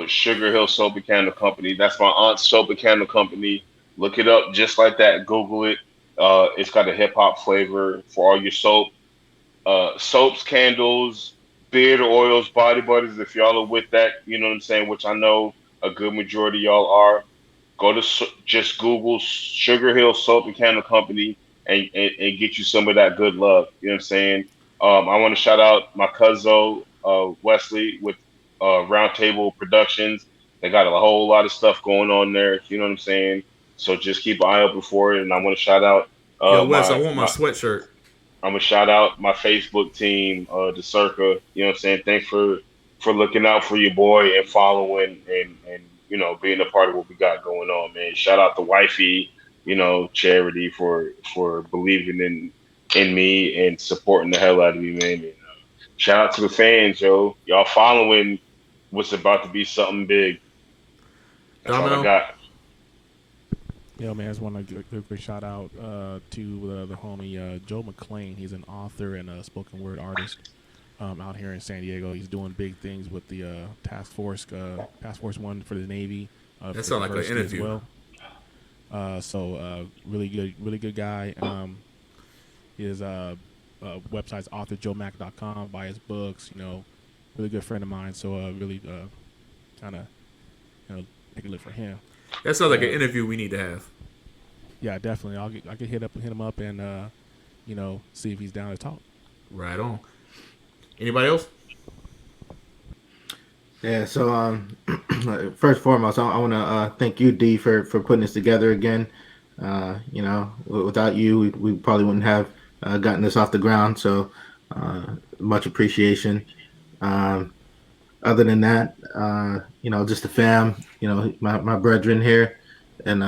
Sugar Hill Soap and Candle Company. That's my aunt's soap and candle company. Look it up just like that. Google it. It's got a hip hop flavor for all your soaps, candles, beard oils, body butters. If y'all are with that, you know what I'm saying, which I know a good majority of y'all are. Just Google Sugar Hill Soap and Candle Company. and get you some of that good love. You know what I'm saying? I want to shout out my cousin Wesley with Roundtable Productions. They got a whole lot of stuff going on there. You know what I'm saying? So just keep an eye open for it. And I want to shout out Yo, Wes, I my want my sweatshirt. I'm gonna shout out my Facebook team, the Circa. You know what I'm saying? Thanks for looking out for your boy and following and being a part of what we got going on, man. Shout out to Wifey, Charity for believing in me and supporting the hell out of me, man. And, shout out to the fans, yo. Y'all following what's about to be something big. That's all I got. Yo, man, I just want to give a quick shout out to the homie Joe McClain. He's an author and a spoken word artist out here in San Diego. He's doing big things with the Task Force 1 for the Navy. That sounds like an interview. So really good guy. His website's authorjoemac.com. Buy his books. Really good friend of mine. So really kind of take a look for him. That sounds like an interview we need to have. Yeah, definitely. I could hit him up and see if he's down to talk. Right on. Anybody else? Yeah. So first and foremost, I want to thank you, D, for putting this together again. Without you, we probably wouldn't have gotten this off the ground. So much appreciation. Other than that, just the fam, my brethren here, and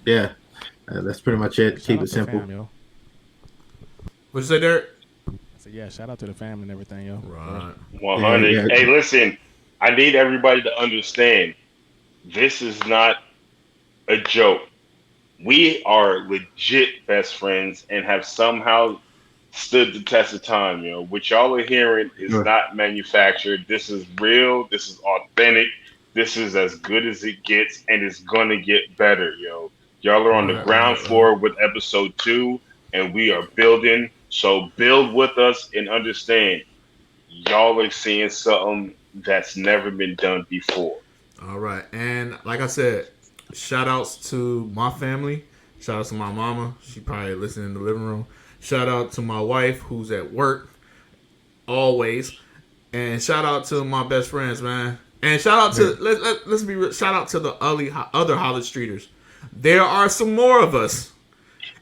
that's pretty much it. Keep it simple. Fam, What'd you say, Derek? So yeah, shout out to the fam and everything, yo. Right. 100. Yeah. Hey, listen, I need everybody to understand. This is not a joke. We are legit best friends and have somehow stood the test of time, What y'all are hearing is not manufactured. This is real. This is authentic. This is as good as it gets, and it's gonna get better, Y'all are on the ground floor with episode 2, and we are building. So build with us and understand. Y'all are seeing something that's never been done before. All right. And like I said, shout outs to my family. Shout out to my mama. She probably listening in the living room. Shout out to my wife who's at work always. And shout out to my best friends, man. And shout out to let's be real, shout out to the other Hollis Streeters. There are some more of us.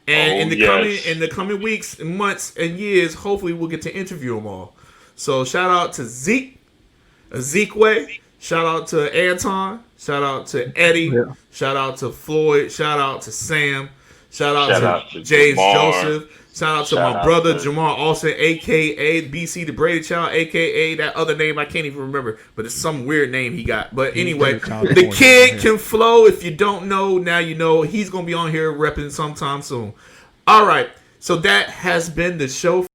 And in the coming weeks and months and years, hopefully we'll get to interview them all. So shout out to Zekway. Shout out to Anton. Shout out to Eddie. Yeah. Shout out to Floyd. Shout out to Sam. Shout out to James Jamar. Joseph. Shout out to my brother Jamar Austin, a.k.a. BC the Brady Child, a.k.a. that other name I can't even remember, but it's some weird name he got. But anyway, the kid can flow. If you don't know, now you know. He's going to be on here repping sometime soon. All right, so that has been the show